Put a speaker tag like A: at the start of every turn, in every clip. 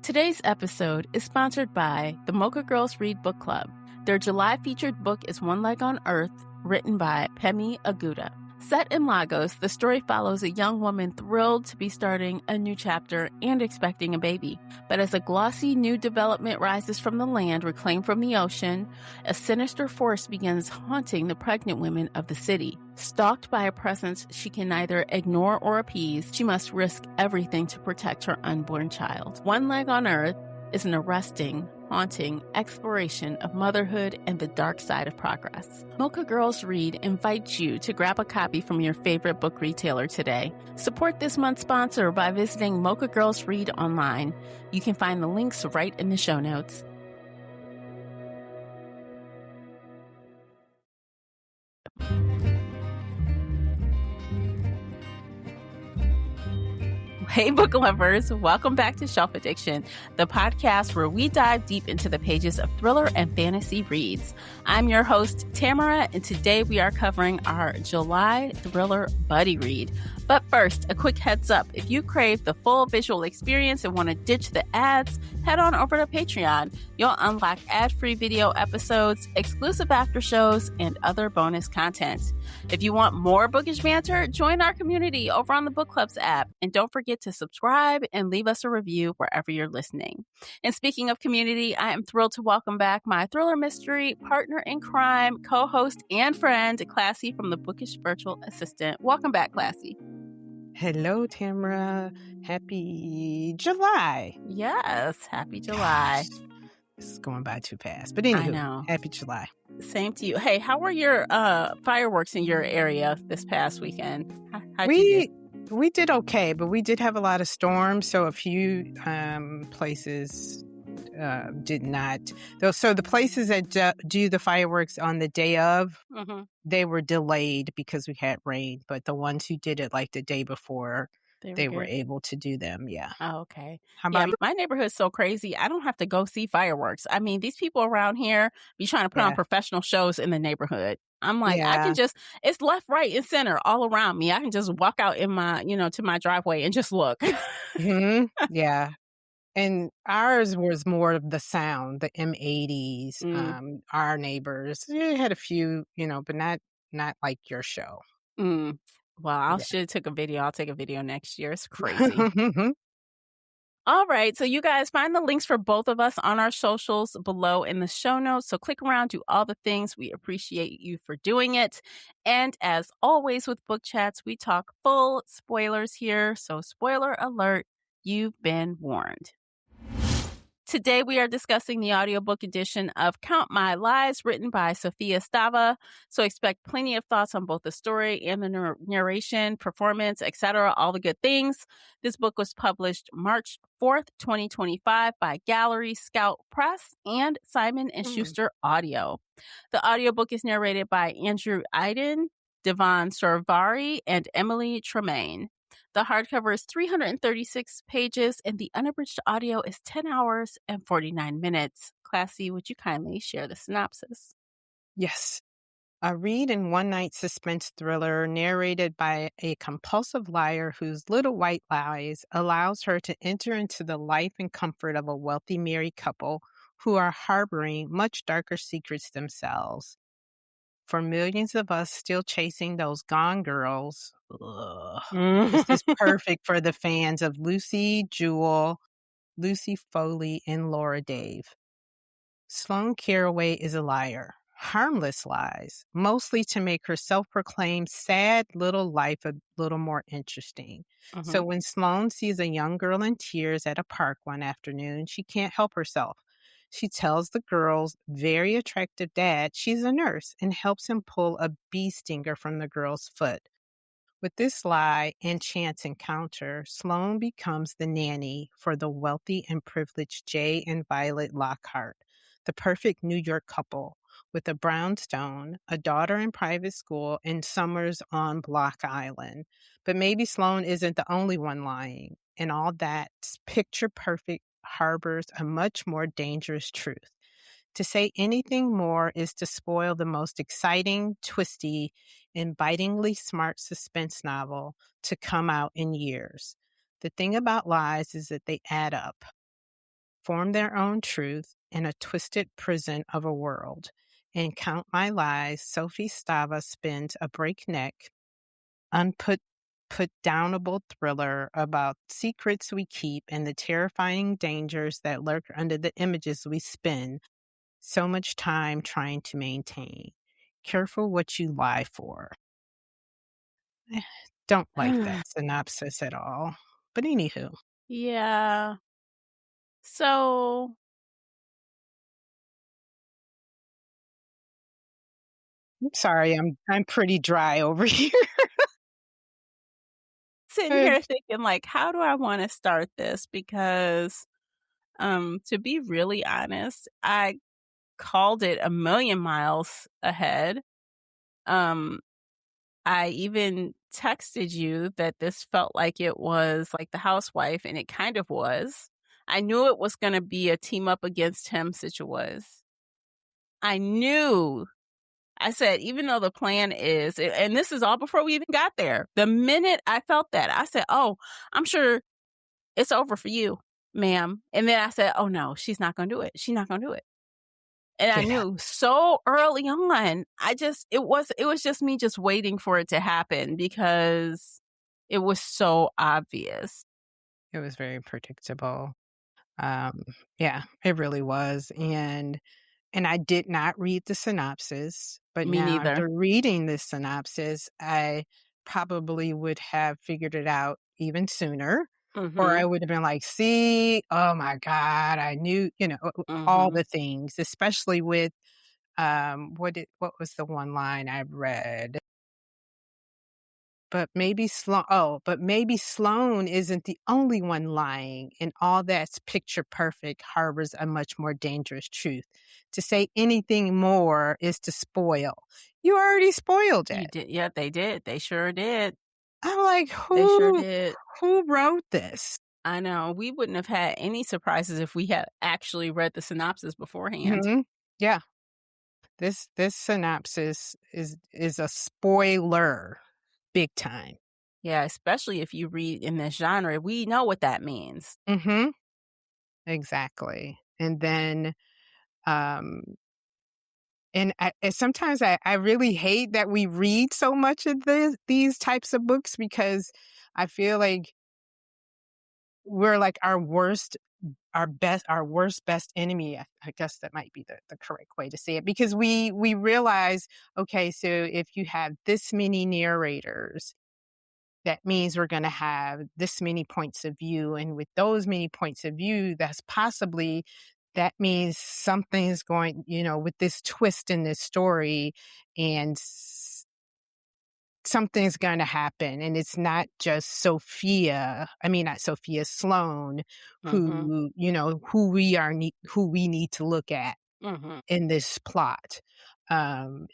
A: Today's episode is sponsored by the Mocha Girls Read Book Club. Their July featured book is One Leg on Earth, written by Pemi Aguda. Set in Lagos, the story follows a young woman thrilled to be starting a new chapter and expecting a baby. But as a glossy new development rises from the land reclaimed from the ocean, a sinister force begins haunting the pregnant women of the city. Stalked by a presence she can neither ignore or appease, she must risk everything to protect her unborn child. One Leg on Earth is an arresting, haunting exploration of motherhood and the dark side of progress. Mocha Girls Read invites you to grab a copy from your favorite book retailer today. Support this month's sponsor by visiting Mocha Girls Read online. You can find the links right in the show notes. Hey, book lovers. Welcome back to Shelf Addiction, the podcast where we dive deep into the pages of thriller and fantasy reads. I'm your host, Tamara, and today we are covering our July thriller buddy read. But first, a quick heads up. If you crave the full visual experience and want to ditch the ads, head on over to Patreon. You'll unlock ad-free video episodes, exclusive after shows, and other bonus content. If you want more bookish banter, join our community over on the Book Clubs app. And don't forget to subscribe and leave us a review wherever you're listening. And speaking of community, I am thrilled to welcome back my thriller mystery partner in crime, co-host and friend, Classy from the Bookish Virtual Assistant. Welcome back, Classy.
B: Hello, Tamara. Happy July.
A: Yes, happy July.
B: Gosh, this is going by too fast. But anywho,
A: I know.
B: Happy July.
A: Same to you. Hey, how were your fireworks in your area this past weekend? How'd you do?
B: We did okay, but we did have a lot of storms, so a few places did not. So the places that do the fireworks on the day of, they were delayed because we had rain. But the ones who did it like the day before, they were able to do them. Yeah.
A: Oh, okay.
B: How about
A: my neighborhood's so crazy. I don't have to go see fireworks. I mean, these people around here be trying to put on professional shows in the neighborhood. I'm like, I can just, it's left, right, and center all around me. I can just walk out in my, to my driveway and just look.
B: Yeah. And ours was more of the sound, the M80s, our neighbors. It had a few, but not like your show.
A: Well, I should have took a video. I'll take a video next year. It's crazy. All right. So you guys find the links for both of us on our socials below in the show notes. So click around, do all the things. We appreciate you for doing it. And as always with book chats, we talk full spoilers here. So spoiler alert, you've been warned. Today, we are discussing the audiobook edition of Count My Lies, written by Sophia Stava. So expect plenty of thoughts on both the story and the narration, performance, etc., all the good things. This book was published March 4th, 2025 by Gallery Scout Press and Simon & Schuster Audio. The audiobook is narrated by Andrew Iden, Devon Sorvari, and Emily Tremaine. The hardcover is 336 pages, and the unabridged audio is 10 hours and 49 minutes. Classy, would you kindly share the synopsis?
B: Yes. A read and one-night suspense thriller narrated by a compulsive liar whose little white lies allows her to enter into the life and comfort of a wealthy married couple who are harboring much darker secrets themselves. For millions of us still chasing those Gone Girls, this is perfect for the fans of Lucy Jewell, Lucy Foley, and Laura Dave. Sloane Carraway is a liar. Harmless lies, mostly to make her self-proclaimed sad little life a little more interesting. So when Sloane sees a young girl in tears at a park one afternoon, she can't help herself. She tells the girl's very attractive dad she's a nurse and helps him pull a bee stinger from the girl's foot. With this lie and chance encounter, Sloane becomes the nanny for the wealthy and privileged Jay and Violet Lockhart, the perfect New York couple with a brownstone, a daughter in private school, and summers on Block Island. But maybe Sloane isn't the only one lying, and all that picture-perfect harbors a much more dangerous truth. To say anything more is to spoil the most exciting, twisty, and bitingly smart suspense novel to come out in years. The thing about lies is that they add up. form their own truth in a twisted prison of a world. In Count My Lies, Sophie Stava spins a breakneck, unput put downable thriller about secrets we keep and the terrifying dangers that lurk under the images we spend so much time trying to maintain. Careful what you lie for. Eh, Don't like that synopsis at all. But anywho,
A: Yeah. So
B: I'm sorry, I'm pretty dry over here.
A: sitting here thinking like, how do I want to start this? Because to be really honest, I called it a million miles ahead. Um I even texted you that this felt like it was like The Housewife, and it kind of was. I knew it was going to be a team up against him situation. I knew. I said, even though the plan is, and this is all before we even got there. The minute I felt that, I said, "Oh, I'm sure it's over for you, ma'am." And then I said, "Oh no, she's not going to do it. She's not going to do it." And I
B: Yeah,
A: knew so early on. It was just me just waiting for it to happen because it was so obvious.
B: it was very predictable. Um, yeah, it really was, and I did not read the synopsis, but
A: Me
B: now
A: neither.
B: after reading the synopsis, I probably would have figured it out even sooner, or I
A: Mhm.
B: would have been like, "See, oh my god, I knew," all
A: Mhm.
B: the things, especially with, what was the one line I read? But maybe Sloane isn't the only one lying, and all that's picture perfect harbors a much more dangerous truth. To say anything more is to spoil. You already spoiled
A: You
B: it.
A: did. Yeah, they did. They sure did.
B: I'm like,
A: They sure
B: who
A: did.
B: who wrote this?
A: I know. We wouldn't have had any surprises if we had actually read the synopsis beforehand.
B: Mhm. Yeah. This synopsis is a spoiler big time.
A: Yeah, especially if you read in this genre, we know what that means.
B: Mhm. Exactly. And then um and sometimes I really hate that we read so much of these types of books because I feel like we're like our worst best enemy. I guess that might be the correct way to say it because we realize, okay, so if you have this many narrators, that means we're going to have this many points of view. And with those many points of view, that means something's going, with this twist in this story and something's going to happen. And it's not just not Sophia Sloane,
A: Mhm.
B: who we need to look at
A: Mhm.
B: in this plot.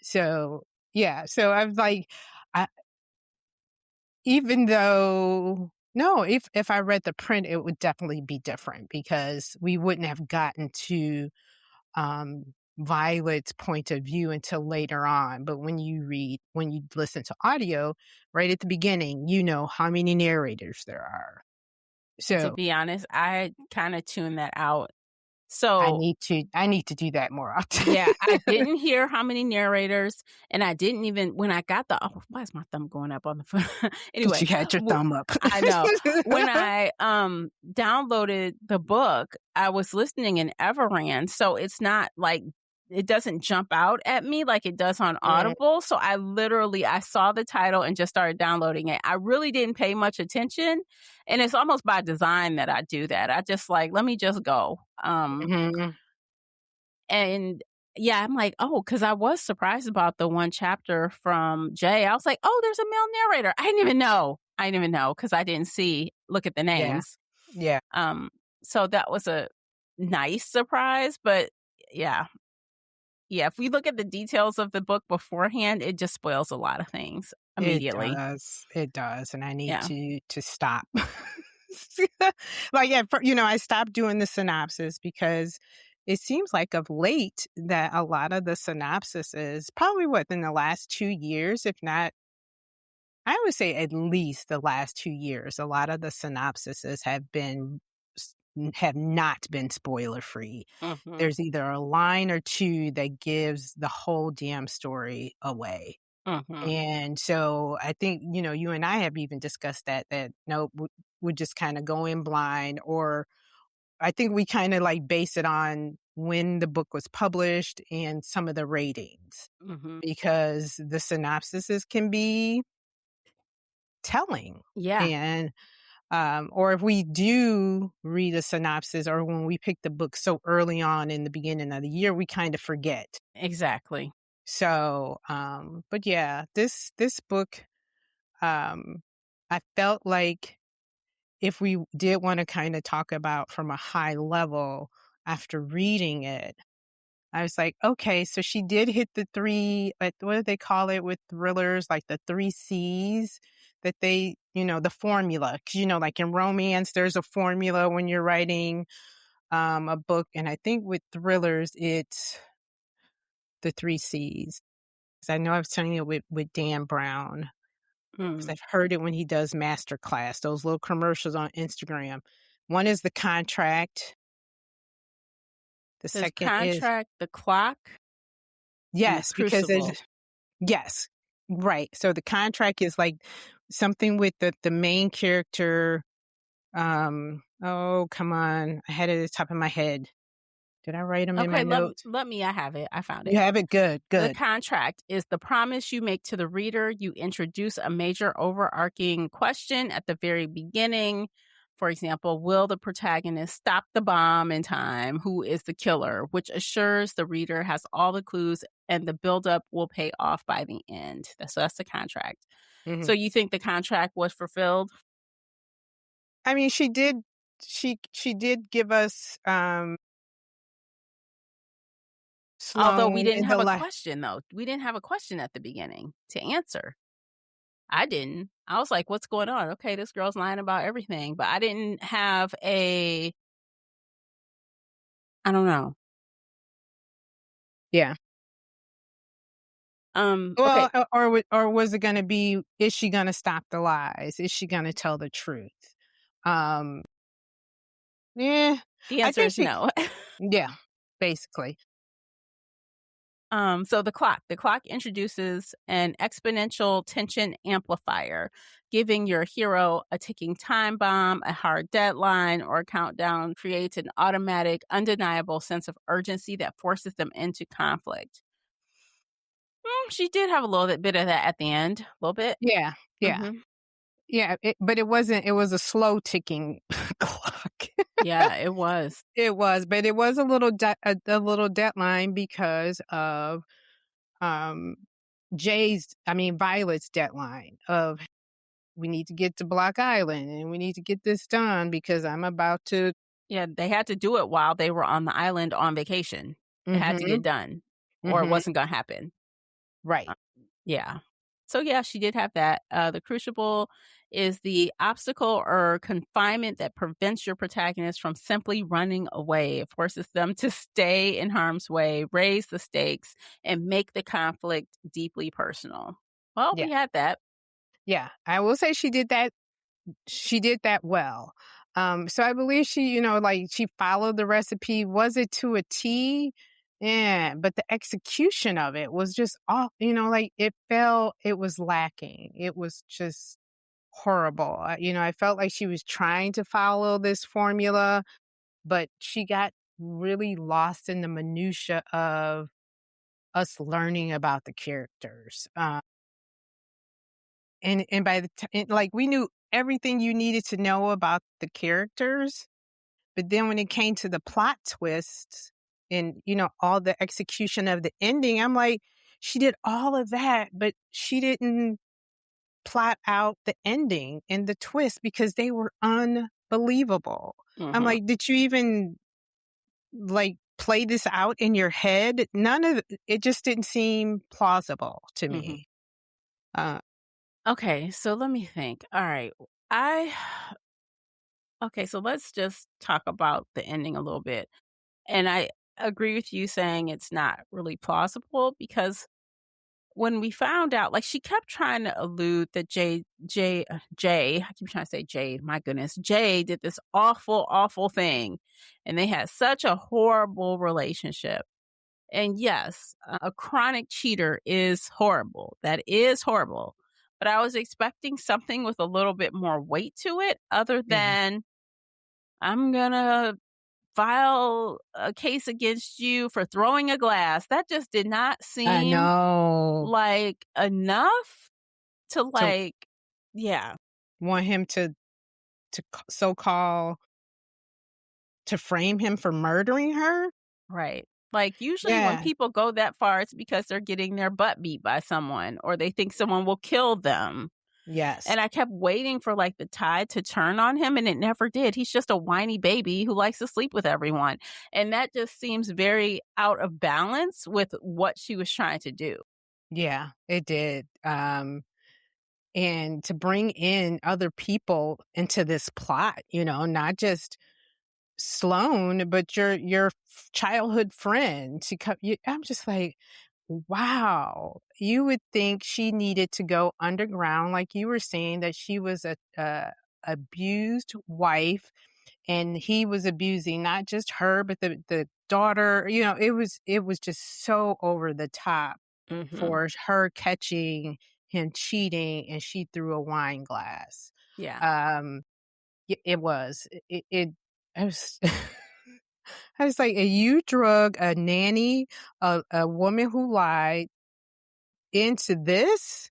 B: So yeah, so I'm like, even though no, if I read the print, it would definitely be different because we wouldn't have gotten to, Violet's point of view until later on, but when you listen to audio, right at the beginning, you know how many narrators there are.
A: To
B: So,
A: be honest, I kinda tuned that out.
B: I
A: So,
B: need to I need to do that more often.
A: yeah, I didn't hear how many narrators, and I didn't even when I got why is my thumb going up on the phone?
B: 'Cause
A: Anyway,
B: you had your
A: w
B: thumb up.
A: I know. When I, downloaded the book, I was listening in Everand, so it's not like it doesn't jump out at me like it does on
B: Mm,
A: Audible, so I saw the title and just started downloading it. I really didn't pay much attention, and it's almost by design that I do that. I just like, "Let me just go."
B: mhm.
A: And yeah, I'm like, "Oh," because I was surprised about the one chapter from Jay. I was like, "Oh, there's a male narrator." I didn't even know. I didn't even know because I didn't look at the
B: Yeah,
A: names.
B: yeah,
A: Um, so that was a nice surprise, but yeah. Yeah, if we look at the details of the book beforehand, it just spoils a lot of things immediately.
B: it does, and I need
A: Yeah.
B: to stop. Like, I stopped doing the synopsis because it seems like of late that a lot of the synopsis is probably in the last 2 years, if not, I would say at least the last 2 years, a lot of the synopsises have been have not been spoiler free.
A: Mhm.
B: There's either a line or 2 that gives the whole damn story away.
A: Mhm.
B: And so I think, you and I have even discussed that nope, we just kinda go in blind, or I think we kinda, like, base it on when the book was published and some of the ratings,
A: Mhm.
B: because the synopsises can be telling.
A: Yeah,
B: And, or if we do read a synopsis, or when we pick the book so early on in the beginning of the year, we kind of forget.
A: exactly.
B: So, but yeah, this book, um, I felt like if we did want to kind of talk about from a high level after reading it, I was like, okay, so she did hit the 3, like, what do they call it with thrillers? Like the 3 C's that they, the formula. 'Cause, like in romance, there's a formula when you're writing a book. And I think with thrillers, it's the 3 C's. 'Cause I know I was telling you with Dan Brown, because
A: Mm.
B: I've heard it when he does masterclass, those little commercials on Instagram. One is the contract. The
A: There's
B: second is,
A: contract, the clock, and the
B: yes, because there's,
A: crucible.
B: yes, right. So the contract is like something with the main character. Oh, come on. I had it at the top of my head. Did I write them in my
A: Okay,
B: notes?
A: let me I have it. I found
B: You
A: it.
B: have it? Good,
A: The
B: good.
A: contract is the promise you make to the reader. You introduce a major overarching question at the very beginning. For example, will the protagonist stop the bomb in time? Who is the killer? Which assures the reader has all the clues and the buildup will pay off by the end. That's the contract. So
B: Mhm.
A: you think the contract was fulfilled?
B: I mean, she did give us,
A: Although we
B: Sloane
A: didn't
B: in the
A: have a
B: la
A: question though. We didn't have a question at the beginning to answer. I didn't. I was like, "What's going on? Okay, this girl's lying about everything," but I didn't have a I don't know.
B: yeah.
A: Okay,
B: Well, or was it gonna be, is she gonna stop the lies? Is she gonna tell the truth? Um, yeah,
A: the
B: I
A: answer
B: think
A: is
B: she
A: no.
B: yeah, basically.
A: So the clock introduces an exponential tension amplifier, giving your hero a ticking time bomb, a hard deadline, or a countdown creates an automatic, undeniable sense of urgency that forces them into conflict. She did have a little bit of that at the end, a little bit.
B: Yeah, yeah.
A: Mhm.
B: Yeah, but it wasn't, it was a slow ticking clock.
A: Yeah, it was.
B: It was, but it was a little deadline because of, um, Violet's deadline of, "We need to get to Block Island, and we need to get this done because I'm about to."
A: Yeah, they had to do it while they were on the island on vacation. It had to get
B: Mhm,
A: done or it
B: mhm,
A: wasn't gonna happen.
B: right.
A: Uh, yeah. So, yeah, she did have that. The crucible is the obstacle or confinement that prevents your protagonist from simply running away. It forces them to stay in harm's way, raise the stakes, and make the conflict deeply personal. Well,
B: Yeah,
A: we had that.
B: yeah. I will say she did that well. So I believe she, like, she followed the recipe. Was it to a T? Yeah, but the execution of it was just off, like it was lacking. It was just horrible. I felt like she was trying to follow this formula, but she got really lost in the minutia of us learning about the characters. And by the time, like, we knew everything you needed to know about the characters, but then when it came to the plot twists and, all the execution of the ending, I'm like, she did all of that, but she didn't plot out the ending and the twist because they were unbelievable. I'm
A: Mhm.
B: like, did you even, like, play this out in your head? None of it just didn't seem plausible to
A: Mhm.
B: me. Uh,
A: Okay, so let me think. All right. I Okay, so let's just talk about the ending a little bit. And I agree with you saying it's not really plausible because when we found out, like, she kept trying to allude that Jay, I keep trying to say Jade, my goodness, Jay did this awful, awful thing, and they had such a horrible relationship. And yes, a chronic cheater is horrible. That is horrible. But I was expecting something with a little bit more weight to it other
B: Yeah.
A: than, "I'm gonna file a case against you for throwing a glass." That just did not
B: I
A: seem
B: know.
A: like enough to,
B: To
A: like, yeah,
B: want him to so-called to frame him for murdering her?
A: right. Like, usually when
B: Yeah.
A: people go that far, it's because they're getting their butt beat by someone or they think someone will kill them.
B: Yes.
A: And I kept waiting for, like, the tide to turn on him, and it never did. He's just a whiny baby who likes to sleep with everyone, and that just seems very out of balance with what she was trying to do.
B: Yeah, it did. And to bring in other people into this plot, not just Sloane, but your childhood friend to come. I'm just like, wow. You would think she needed to go underground, like you were saying, that she was a abused wife, and he was abusing not just her, but the daughter. It was just so over the top
A: Mhm.
B: for her catching him cheating, and she threw a wine glass.
A: Yeah.
B: Um, it was. I was I was like, "You drug a nanny, a woman who lied into this?"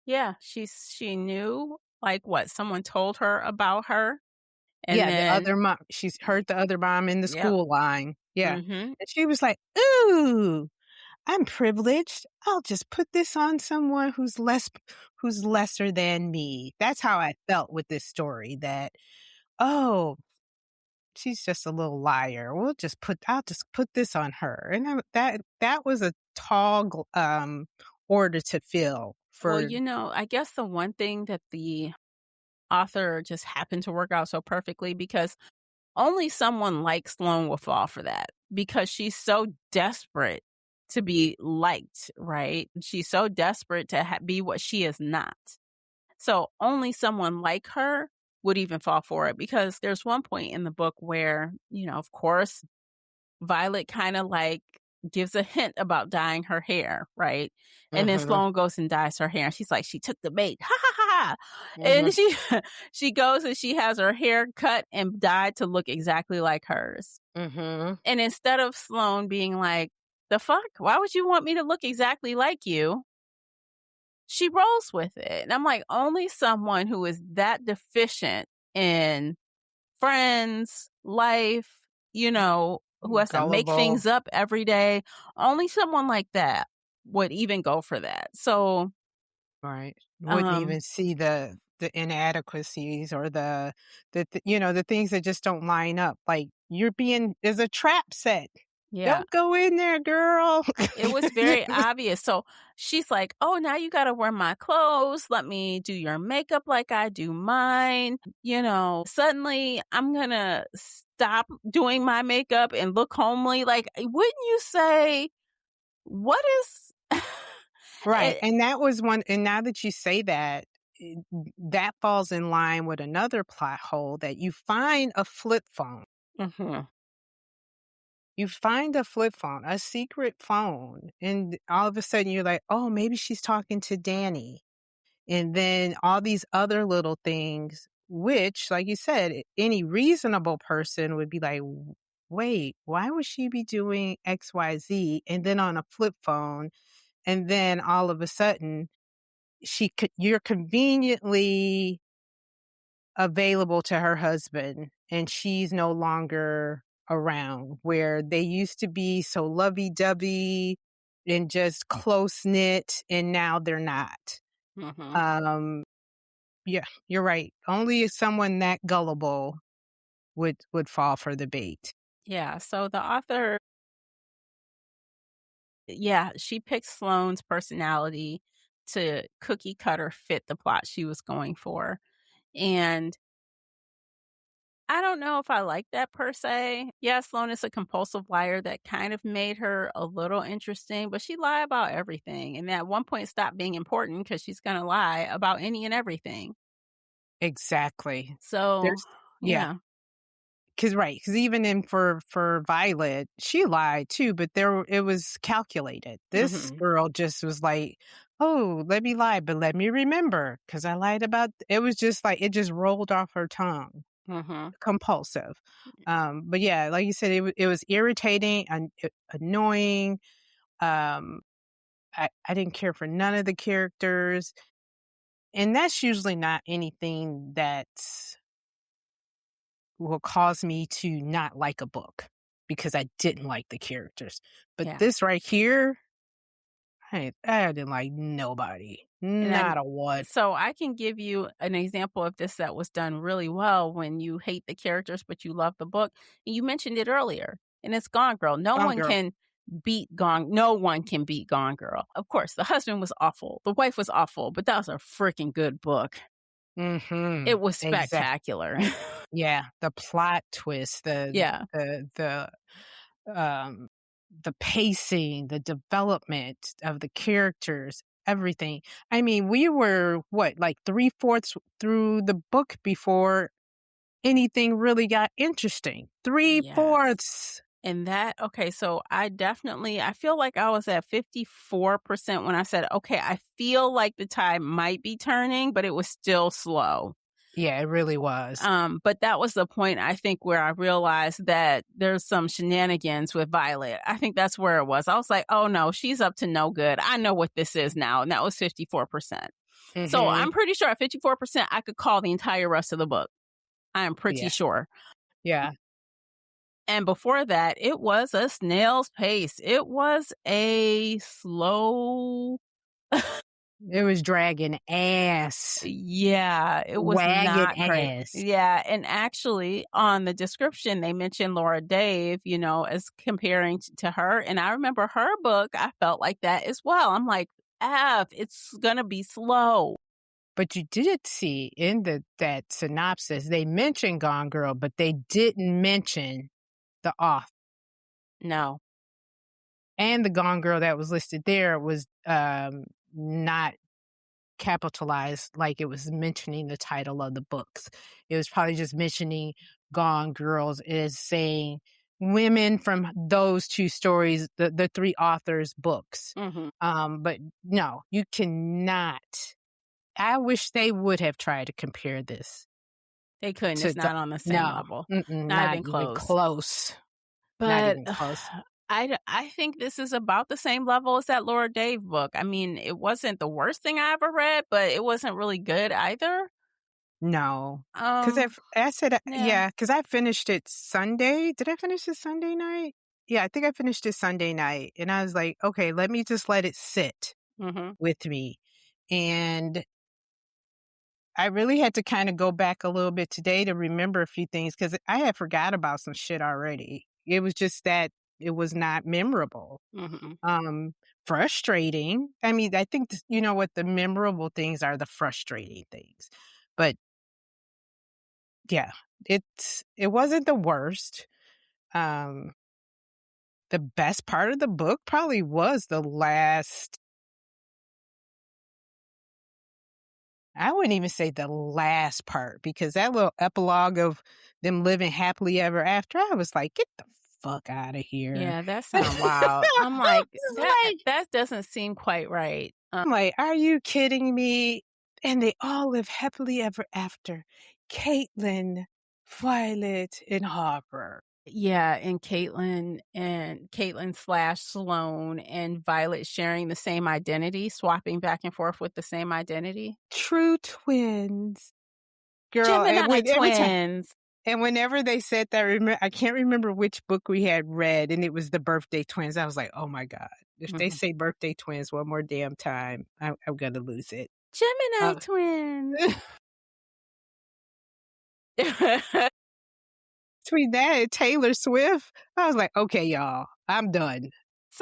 A: Yeah, she knew, like, what someone told her about her, and
B: Yeah, the
A: then
B: other mom, she's heard the other mom in the
A: yep.
B: school line. Yeah.
A: Mhm.
B: And she was like, "Ooh, I'm privileged. I'll just put this on someone who's lesser than me." That's how I felt with this story, that, "Oh, she's just a little liar. I'll just put this on her." And that was a tall order to fill
A: Well,
B: for.
A: I guess the one thing that the author just happened to work out so perfectly because only someone like Sloane will fall for that because she's so desperate to be liked, right? She's so desperate to be what she is not. So only someone like her would even fall for it because there's one point in the book where, of course, Violet kind of like gives a hint about dyeing her hair, right? And then
B: Mhm,
A: Sloane goes and dyes her hair. And she's like, she took the bait. Ha ha ha ha.
B: mhm,
A: And she goes and she has her hair cut and dyed to look exactly like hers.
B: mhm.
A: And instead of Sloane being like, the fuck? Why would you want me to look exactly like you? She rolls with it. And I'm like, only someone who is that deficient in friends, life, who has to make
B: Gullible.
A: things up every day. Only someone like that would even go for that. So,
B: Right. Wouldn't
A: um,
B: even see the inadequacies, or the things that just don't line up. Like, you're being is a trap set.
A: yeah,
B: Don't go in there, girl.
A: it was very obvious. So she's like, oh, now you got to wear my clothes. Let me do your makeup like I do mine. Suddenly I'm going to stop doing my makeup and look homely. Like, wouldn't you say, what is.
B: Right,
A: it,
B: and that was one, and now that you say that, eh, that falls in line with another plot hole, that you find a flip phone.
A: Mhm.
B: You find a flip phone, a secret phone, and all of a sudden you're like, "Oh, maybe she's talking to Danny." And then all these other little things, which, like you said, any reasonable person would be like, Wait, why would she be doing XYZ?" And then on a flip phone, and then all of a sudden, you're conveniently available to her husband, and she's no longer around, where they used to be so lovey-dovey and just close-knit, and now they're not.
A: Mhm.
B: Um, yeah, you're right. Only someone that gullible would fall for the bait.
A: Yeah, so the author, yeah, she picked Sloane's personality to cookie cutter fit the plot she was going for. And I don't know if I like that per se. Yeah, Sloane is a compulsive liar that kind of made her a little interesting, but she lied about everything, and at one point stopped being important because she's gonna lie about any and everything.
B: Exactly.
A: So,
B: There's yeah,
A: yeah.
B: 'cause even in for Violet, she lied too, but it was calculated. This
A: Mhm.
B: girl just was like, "Oh, let me lie, but let me remember, 'cause I lied about" it was just like it just rolled off her tongue.
A: Mhm.
B: Compulsive. But yeah, like you said, it was irritating and annoying. Um, I didn't care for none of the characters, and that's usually not anything that will cause me to not like a book because I didn't like the characters. But
A: Yeah.
B: this right here, I didn't like nobody.
A: And
B: Not
A: then
B: a one.
A: so I can give you an example of this that was done really well when you hate the characters, but you love the book. And you mentioned it earlier, and it's Gone Girl.
B: Gone Girl.
A: No one can beat Gone Girl. Of course, the husband was awful. The wife was awful, but that was a freaking good book. It
B: Mhm.
A: was
B: Exactly.
A: spectacular.
B: Yeah, the plot twist,
A: Yeah.
B: um, the pacing, the development of the characters, everything. I mean, we were what, like 3/4 through the book before anything really got interesting.
A: Yes.
B: 3/4.
A: And that okay, so I feel like I was at 54% when I said, "Okay, I feel like the tide might be turning," but it was still slow.
B: Yeah, it really was.
A: But that was the point I think where I realized that there's some shenanigans with Violet. I think that's where it was. I was like, "Oh no, she's up to no good. I know what this is now." And that was 54%. So
B: Mhm.
A: I'm pretty sure at 54% I could call the entire rest of the book. I am pretty
B: Yeah.
A: sure.
B: Yeah.
A: And before that, it was a snail's pace. It was a slow
B: It was dragging ass.
A: yeah, it was
B: Wagging
A: not great.
B: ass.
A: Yeah, and actually on the description, they mentioned Laura Dave, as comparing to her, and I remember her book, I felt like that as well. I'm like, "F, it's gonna be slow."
B: But you did see in that synopsis, they mentioned Gone Girl, but they didn't mention the author.
A: No.
B: And the Gone Girl that was listed there was, not capitalized like it was mentioning the title of the books. It was probably just mentioning Gone Girls as saying women from those 2 stories, the 3 authors' books.
A: Mhm.
B: But no, you cannot. I wish they would have tried to compare this
A: They couldn't,
B: to
A: it's not on the same
B: no,
A: level. Not
B: not
A: even
B: even
A: close.
B: close. Not
A: But
B: even close.
A: I think this is about the same level as that Laura Dave book. I mean, it wasn't the worst thing I ever read, but it wasn't really good either.
B: No, 'cause
A: Um,
B: I said,
A: yeah.
B: yeah, 'cause I finished it Sunday. Did I finish it Sunday night? Yeah, I think I finished it Sunday night, and I was like, "Okay, let me just let it sit
A: Mhm.
B: with me," and I really had to kinda go back a little bit today to remember a few things 'cause I had forgot about some shit already. It was just that it was not memorable.
A: Mhm.
B: Um, Frustrating. I mean, I think th you know what, the memorable things are the frustrating things, but yeah, it wasn't the worst. Um, the best part of the book probably was the last I wouldn't even say the last part because that little epilogue of them living happily ever after, I was like, "Get the fuck out of here."
A: Yeah, that
B: I
A: sound wild. I'm like,
B: was
A: that
B: like
A: that doesn't seem quite right.
B: I'm like, "Are you kidding me?" And they all live happily ever after. Caitlin, Violet, and Harper.
A: Yeah, and Caitlin/Sloane and Violet sharing the same identity, swapping back and forth with the same identity.
B: True twins. Girl, and
A: Gemini
B: when every time
A: twins.
B: and whenever they said that, I can't remember which book we had read, and it was the birthday twins. I was like, "Oh my god. If they
A: Mhm.
B: say birthday twins one more damn time, I'm gonna lose it."
A: Gemini
B: Uh,
A: twins.
B: between that and Taylor Swift, I was like, "Okay, y'all, I'm done."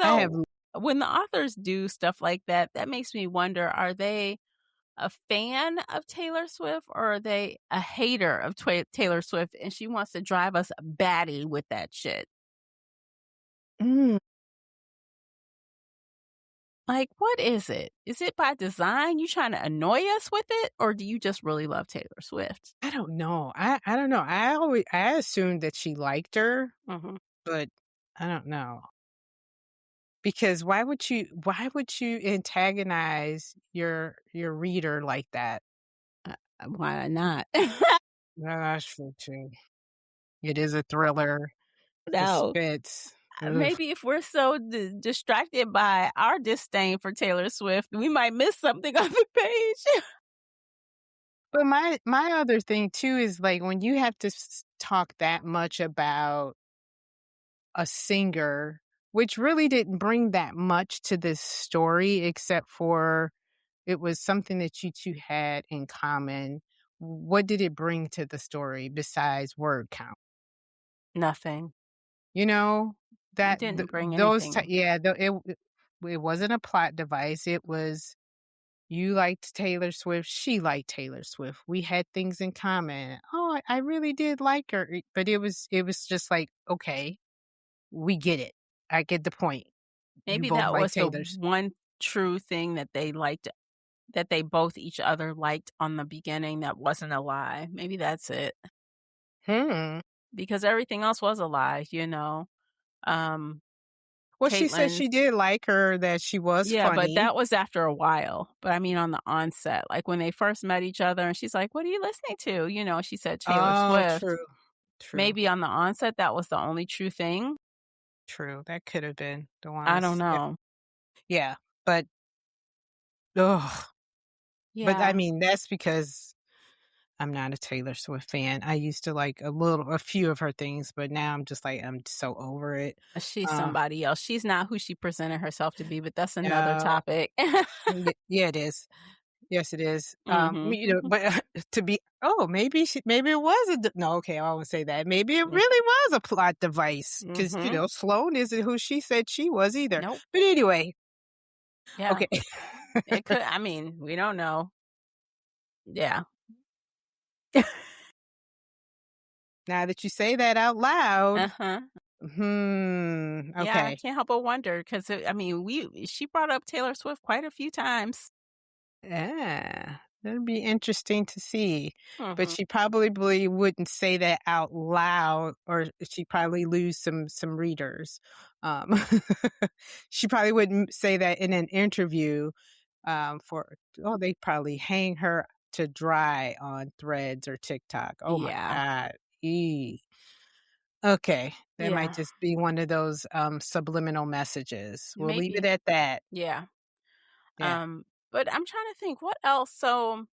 B: I have
A: So, when the authors do stuff like that, that makes me wonder, are they a fan of Taylor Swift or are they a hater of Taylor Swift and she wants to drive us batty with that shit?
B: Mm,
A: Like, what is it? Is it by design? You trying to annoy us with it, or do you just really love Taylor Swift?
B: I don't know. I don't know. I assumed that she liked her,
A: Mhm.
B: but I don't know. Because why would you antagonize your reader like that?
A: Why not?
B: No, that's true too. It is a thriller,
A: No.
B: suspense. Ugh.
A: Maybe if we're so distracted by our disdain for Taylor Swift, we might miss something on the page.
B: But my other thing too is, like, when you have to talk that much about a singer, which really didn't bring that much to this story except for it was something that you 2 had in common. What did it bring to the story besides word count?
A: Nothing.
B: You know?
A: It
B: That
A: didn't bring
B: those ti
A: anything.
B: yeah, it wasn't a plot device, it was you liked Taylor Swift, she liked Taylor Swift. We had things in common. "Oh, I really did like her," but it was just like, "Okay, we get it. I get the point. You
A: Maybe
B: both
A: that
B: like
A: was the
B: Taylor's."
A: one true thing that they liked, that they both each other liked on the beginning that wasn't a lie. Maybe that's it.
B: Hmm.
A: Because everything else was a lie, you know? Um,
B: Well, she said
A: Caitlyn
B: she did like her, that she was
A: yeah, but
B: funny.
A: that was after a while. But I mean on the onset, like when they first met each other and she's like, "What are you listening to?" You know, she said Taylor
B: Oh,
A: Swift.
B: true, true,
A: Maybe on the onset, that was the only true thing.
B: true. That could have been the
A: I don't
B: honest, yeah,
A: know.
B: yeah, but ugh, but I
A: Yeah,
B: mean, that's because I'm not a Taylor Swift fan. I used to like a few of her things, but now I'm just like, I'm so over it.
A: she's
B: Uh,
A: somebody else. She's not who she presented herself to be, but that's another
B: no,
A: topic.
B: yeah, it is. Yes, it is.
A: Mhm.
B: But to be, oh, maybe it was no, okay, I won't say that. Maybe it
A: Yeah.
B: really was a plot device because
A: Mhm.
B: Sloane isn't who she said she was either.
A: Nope.
B: But anyway,
A: Yeah.
B: okay.
A: It could I mean, we don't know. Yeah.
B: Now that you say that out loud,
A: Uh-huh. Yeah, I
B: okay.
A: can't help but wonder 'cause, I mean, we she brought up Taylor Swift quite a few times.
B: Yeah, that'd be interesting to see. But
A: Mhm.
B: she probably wouldn't say that out loud, or she'd probably lose some readers. Um, she probably wouldn't say that in an interview. For oh, they probably hang her to dry on Threads or TikTok. Oh my
A: Yeah.
B: god. Eee. Okay, that might
A: Yeah.
B: just be one of those subliminal messages. We'll leave it
A: Maybe.
B: at that.
A: Yeah.
B: Yeah.
A: But I'm trying to think what else. So,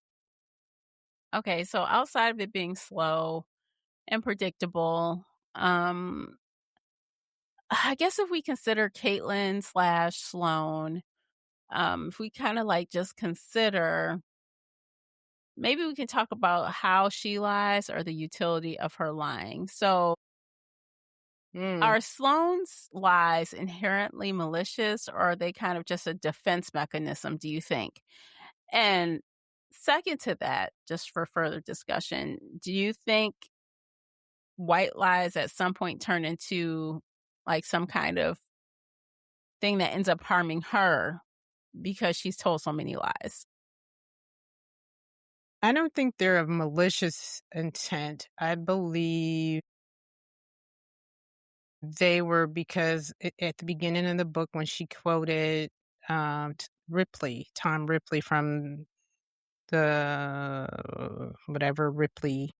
A: okay, so outside of it being slow and predictable, um, I guess if we consider Caitlyn slash Sloane, if we kind of like just consider, maybe we can talk about how she lies or the utility of her lying. So,
B: Mm.
A: are Sloane's lies inherently malicious or are they kind of just a defense mechanism, do you think? And second to that, just for further discussion, do you think white lies at some point turn into like some kind of thing that ends up harming her because she's told so many lies?
B: I don't think they're of malicious intent. I believe they were because at the beginning of the book when she quoted Tom Ripley from the whatever Ripley.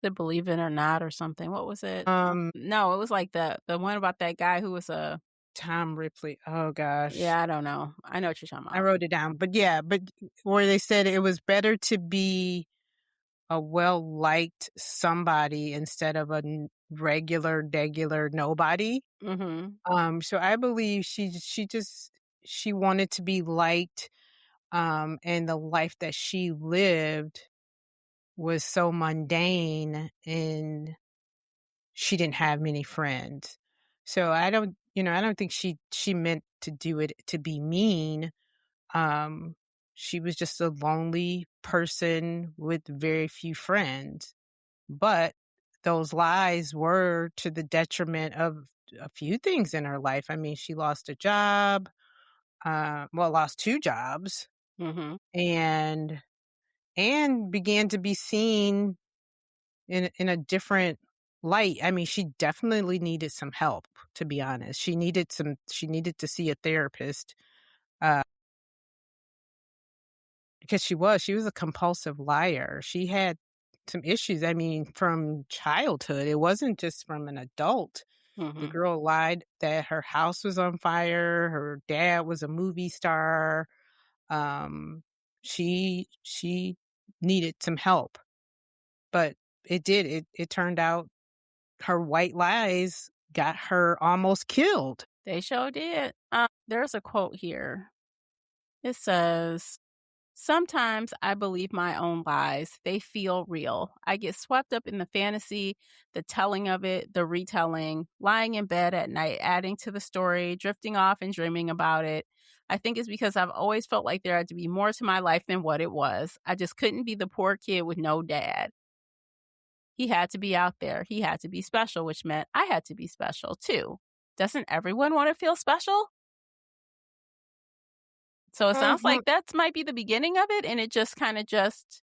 A: To believe it or not or something. What was it?
B: Um,
A: No, it was like the one about that guy who was a
B: Tom Ripley. Oh gosh,
A: yeah, I don't know. I know what you're talking
B: I
A: about.
B: wrote it down. But yeah, but where they said it was better to be a well liked somebody instead of a regular, degular nobody.
A: Mhm.
B: So I believe she wanted to be liked, and the life that she lived was so mundane, and she didn't have many friends. So I don't think she meant to do it to be mean. Um, she was just a lonely person with very few friends. But those lies were to the detriment of a few things in her life. I mean, she lost a job, lost 2 jobs,
A: Mhm.
B: and began to be seen in a different light. I mean, she definitely needed some help, to be honest. She needed to see a therapist, uh, because she was a compulsive liar. She had some issues, I mean, from childhood. It wasn't just from an adult. The
A: Mhm.
B: girl lied that her house was on fire, her dad was a movie star. Um, she needed some help, but it turned out her white lies got her almost killed.
A: They sure did. There's a quote here. It says, "Sometimes I believe my own lies. They feel real. I get swept up in the fantasy, the telling of it, the retelling, lying in bed at night, adding to the story, drifting off and dreaming about it. I think it's because I've always felt like there had to be more to my life than what it was. I just couldn't be the poor kid with no dad. He had to be out there. He had to be special, which meant I had to be special too. Doesn't everyone want to feel special?" So it sounds
B: Well,
A: like that might be the beginning of it, and it just kinda just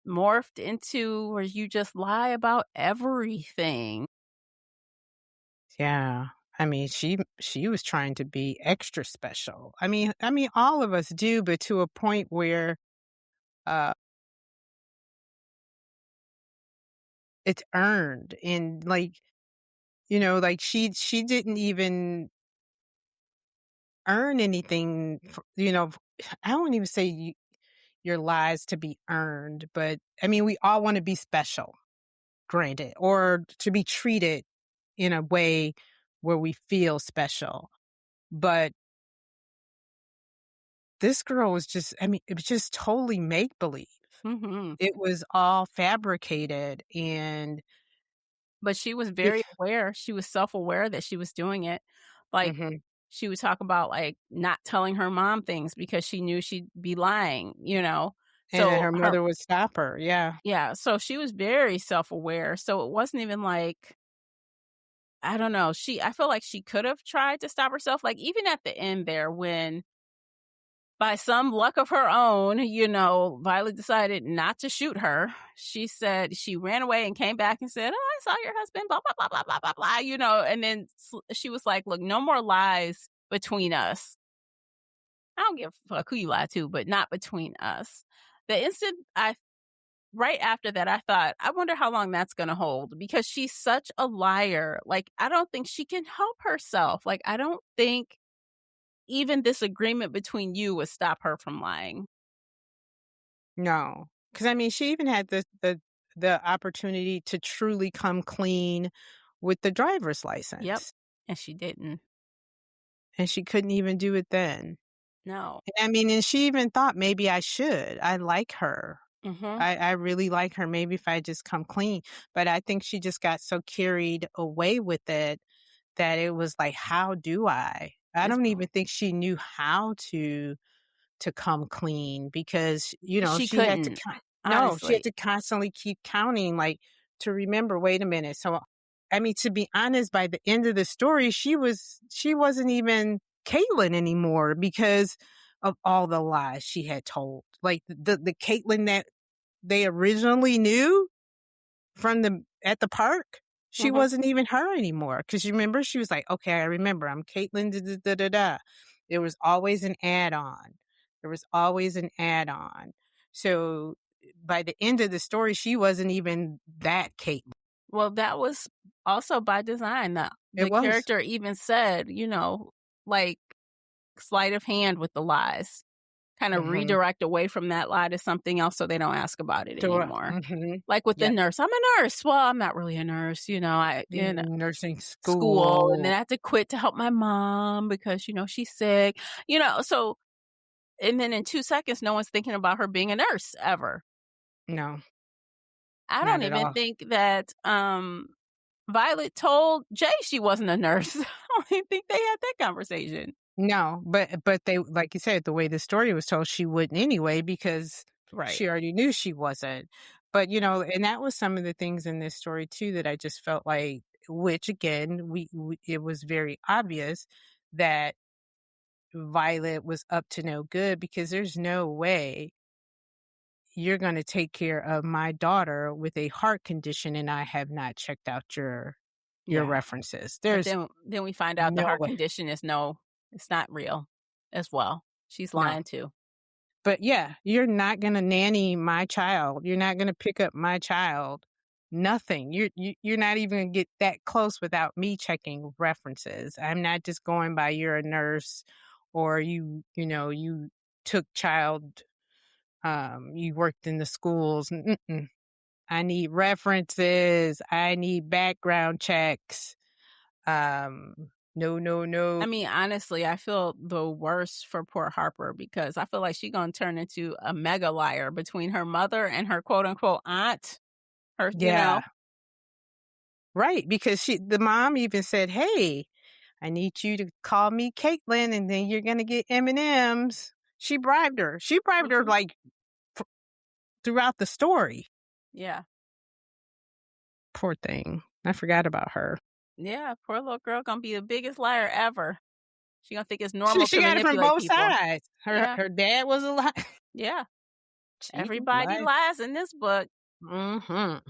A: morphed into where you just lie about everything.
B: yeah. I mean, she was trying to be extra special. I mean, all of us do, but to a point where, uh, it's earned and, like, like, she didn't even earn anything I won't even say your lies to be earned, but, I mean, we all wanna be special, granted, or to be treated in a way where we feel special, but this girl was just I mean, it was just totally make believe.
A: Mhm.
B: It was all fabricated and
A: But she was
B: it
A: very aware, she was self-aware that she was doing it. Like,
B: Mhm,
A: she would talk about, like, not telling her mom things because she knew she'd be lying, you know?
B: and that
A: So
B: her
A: her
B: mother would stop her, yeah.
A: Yeah, so she was very self-aware, so it wasn't even like I don't know, I feel like she could have tried to stop herself, like, even at the end there when by some luck of her own, Violet decided not to shoot her. She said she ran away and came back and said, "Oh, I saw your husband, blah, blah, blah, blah, blah, blah, blah," and then she was like, "Look, no more lies between us. I don't give a fuck who you lie to, but not between us." The instant right after that, I thought, I wonder how long that's going to hold because she's such a liar. Like, I don't think she can help herself. Like, I don't think even this agreement between you would stop her from lying.
B: No, because I mean, she even had the opportunity to truly come clean with the driver's
A: Yep.
B: license,
A: And she didn't.
B: and she couldn't even do it then.
A: No.
B: I mean, and she even thought, "Maybe I should. I like her.
A: Mhm.
B: I really like her. Maybe if I just come clean." But I think she just got so carried away with it that it was like, "How do I?" I
A: It's
B: don't even think she knew how to come clean because,
A: she
B: she had to
A: couldn't,
B: no, she had
A: honestly.
B: to constantly keep counting, like, to remember, "Wait a minute." So, I mean, to be honest, by the end of the story, she wasn't even Caitlin anymore because of all the lies she had told. Like, the Caitlin that they originally knew from the at the park, she
A: Mhm.
B: wasn't even her anymore. Because you remember, she was like, "Okay, I remember, I'm Caitlin da da da da da." There was always an add-on. There was always an add-on. So, by the end of the story, she wasn't even that Caitlin.
A: Well, that was also by design. The
B: It
A: the
B: was.
A: character even said, like, sleight of hand with the lies. Kinda
B: Mhm.
A: redirect away from that lie to something else so they don't ask about it
B: Sure.
A: anymore.
B: Mhm.
A: Like with the
B: Yep.
A: nurse, "I'm a nurse." "Well, I'm not really a nurse,
B: Nursing
A: school, and then
B: school.
A: I had to quit to help my mom because, she's sick." So and then in 2 seconds, no one's thinking about her being a nurse ever.
B: No,
A: I
B: not
A: don't
B: at
A: even
B: all.
A: think that, Violet told Jay she wasn't a nurse. I don't even think they had that conversation.
B: No, but they like you said, the way the story was told, she wouldn't anyway because
A: Right.
B: she already knew she wasn't. But, and that was some of the things in this story too that I just felt like which again, we it was very obvious that Violet was up to no good because there's no way you're gonna take care of my daughter with a heart condition and I have not checked out your
A: Yeah.
B: references.
A: But
B: There's
A: then we find out the
B: no
A: heart
B: way.
A: condition is no, it's not real as well. She's
B: No.
A: lying too.
B: But yeah, you're not gonna nanny my child. You're not gonna pick up my child. Nothing. You're not even gonna get that close without me checking references. I'm not just going by you're a nurse or you took child you worked in the schools. Mm-mm. I need references. I need background checks. Um no, no, no.
A: I mean, honestly, I feel the worst for poor Harper because I feel like she's gonna turn into a mega liar between her mother and her quote unquote aunt. Her,
B: Yeah. Right, because the mom even said, "Hey, I need you to call me Caitlin, and then you're gonna get M&Ms." She bribed her. She bribed her
A: Mhm.
B: like throughout the story.
A: Yeah.
B: Poor thing. I forgot about her.
A: Yeah, poor little girl gonna be the biggest liar ever. She gonna think it's
B: She
A: normal
B: she
A: to
B: got it from
A: manipulate
B: both
A: people.
B: sides. Her
A: Yeah,
B: her dad was a lie.
A: yeah.
B: She
A: Everybody
B: lied.
A: lies in this book.
B: Mhm.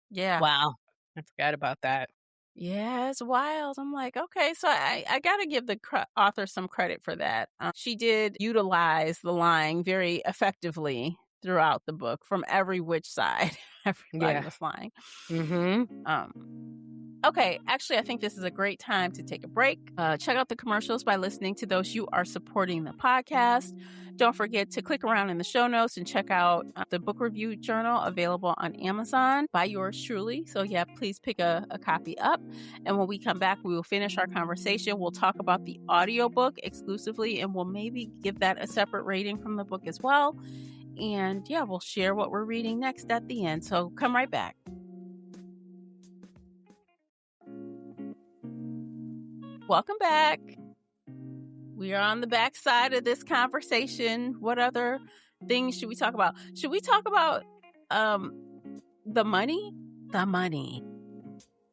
A: Yeah.
B: Wow. I forgot about that.
A: Yeah, it's wild. I'm like, okay, so I got to give the author some credit for that. She did utilize the lying very effectively throughout the book from every which side. Everybody
B: Yeah.
A: was lying.
B: Mhm.
A: Okay, actually, I think this is a great time to take a break. Check out the commercials by listening to those. You are supporting the podcast. Don't forget to click around in the show notes and check out the book review journal available on Amazon by yours truly. So, yeah, please pick a copy up. And when we come back, we will finish our conversation. We'll talk about the audiobook exclusively, and we'll maybe give that a separate rating from the book as well. And yeah, we'll share what we're reading next at the end. So, come right back. Welcome back. We are on the back side of this conversation. What other things should we talk about? Should we talk about the money? The money.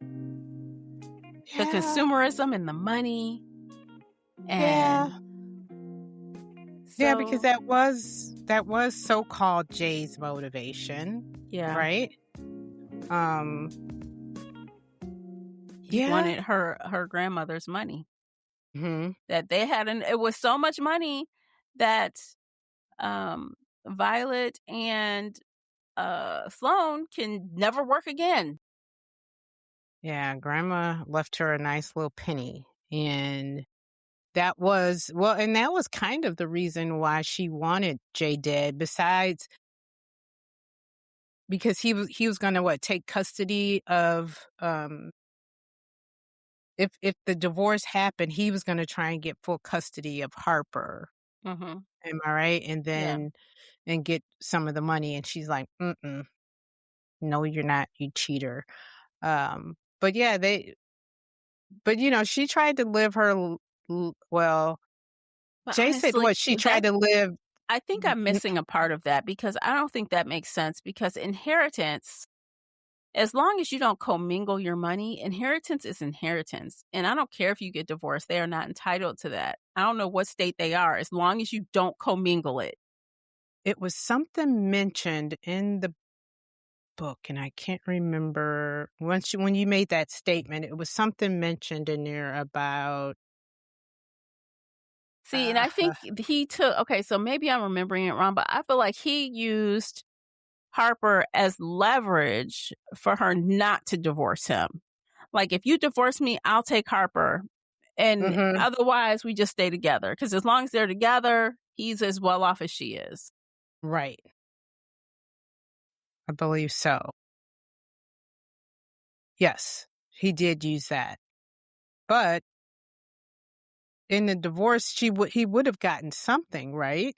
A: The
B: Yeah.
A: consumerism and the money.
B: Yeah.
A: And
B: Yeah, because
A: so
B: that was so-called Jay's motivation,
A: yeah,
B: right? Um,
A: he
B: yeah.
A: wanted her grandmother's money.
B: Mhm.
A: That they had it was so much money that um Violet and Sloane can never work again.
B: Yeah, grandma left her a nice little penny, and that was kind of the reason why she wanted Jay dead, besides because he was gonna, what, take custody of, if the divorce happened, he was gonna try and get full custody of Harper.
A: Mhm.
B: Am I right? And
A: Yeah.
B: then and get some of the money, and she's like, "Mm-mm, no, you're not, you cheater." But yeah, she tried to live her well,
A: But
B: Jay said
A: honestly,
B: what? She tried
A: that
B: to live
A: I think I'm
B: n
A: missing a part of that because I don't think that makes sense because inheritance, as long as you don't commingle your money, inheritance is inheritance. And I don't care if you get divorced, they are not entitled to that. I don't know what state they are, as long as you don't commingle it.
B: it was something mentioned in the book, and I can't remember when you made that statement, it was something mentioned in there about,
A: See, and I
B: uh
A: think he took, okay, so maybe I'm remembering it wrong, but I feel like he used Harper as leverage for her not to divorce him. Like, if you divorce me, I'll take Harper. And
B: mhm,
A: otherwise, we just stay together. Because as long as they're together, he's as well off as she is.
B: right, I believe so. Yes, he did use that. But in the divorce, he would have gotten something, right?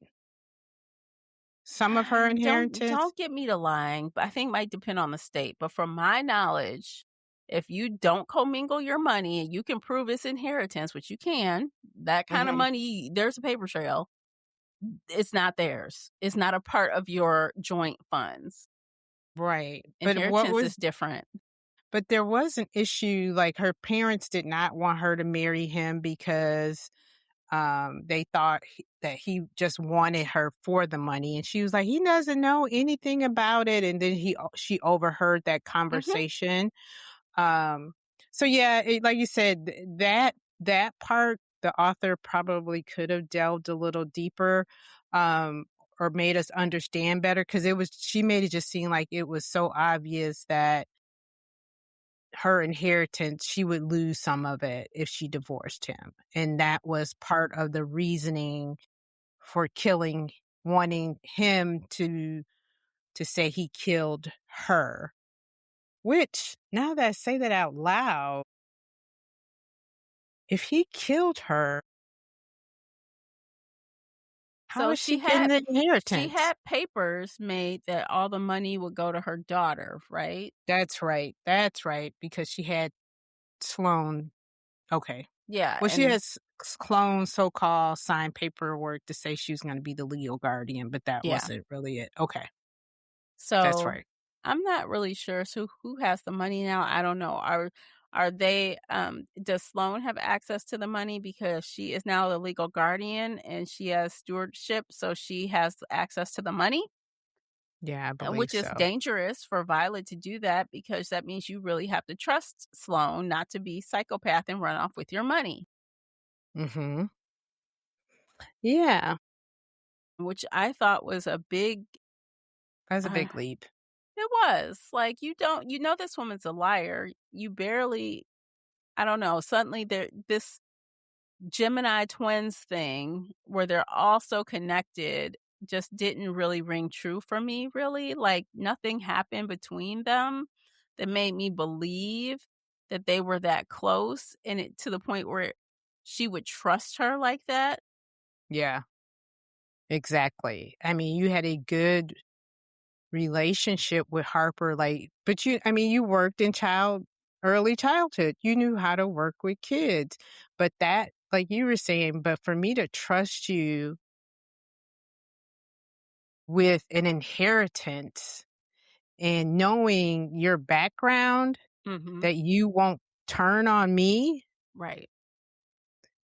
B: Some of her
A: Don't
B: inheritance?
A: don't get me to lying, but I think it might depend on the state. But from my knowledge, if you don't commingle your money and you can prove it's inheritance, which you can, that kind of
B: Mhm.
A: money, there's a paper trail. It's not theirs. It's not a part of your joint funds.
B: Right.
A: Inheritance is different.
B: But there was an issue, like, her parents did not want her to marry him because, they thought that he just wanted her for the money, and she was like, "He doesn't know anything about it," and then she overheard that
A: Mhm.
B: conversation. Um, so yeah, like you said, that part, the author probably could have delved a little deeper, um, or made us understand better because she made it just seem like it was so obvious that her inheritance, she would lose some of it if she divorced him. And that was part of the reasoning for wanting him to say he killed her. Which, now that I say that out loud, if he killed her, how
A: So
B: is she getting the
A: she
B: inheritance?
A: had papers made that all the money would go to her daughter, right?
B: That's right, because she had Sloan. Okay.
A: Yeah,
B: Well, she
A: and
B: has clone so-called signed paperwork to say she was gonna be the legal guardian, but that
A: yeah.
B: wasn't really it. Okay, that's
A: So,
B: right.
A: I'm not really sure, so who has the money now? I don't know. Are they, does Sloan have access to the money because she is now the legal guardian and she has stewardship, so she has access to the money?
B: Yeah, I believe
A: Which is
B: so.
A: dangerous for Violet to do that because that means you really have to trust Sloan not to be psychopath and run off with your money,
B: Mhm. Yeah,
A: which I thought was a big
B: that's a
A: uh,
B: big leap.
A: it was. Like, you know this woman's a liar. You barely I don't know, suddenly this Gemini twins thing where they're all so connected just didn't really ring true for me, really. Like, nothing happened between them that made me believe that they were that close, and it to the point where she would trust her like that.
B: Yeah, exactly. I mean, you had a good relationship with Harper, like, but you worked in early childhood. You knew how to work with kids. But that, like you were saying, but for me to trust you with an inheritance and knowing your background,
A: Mhm.
B: that you won't turn on me,
A: Right.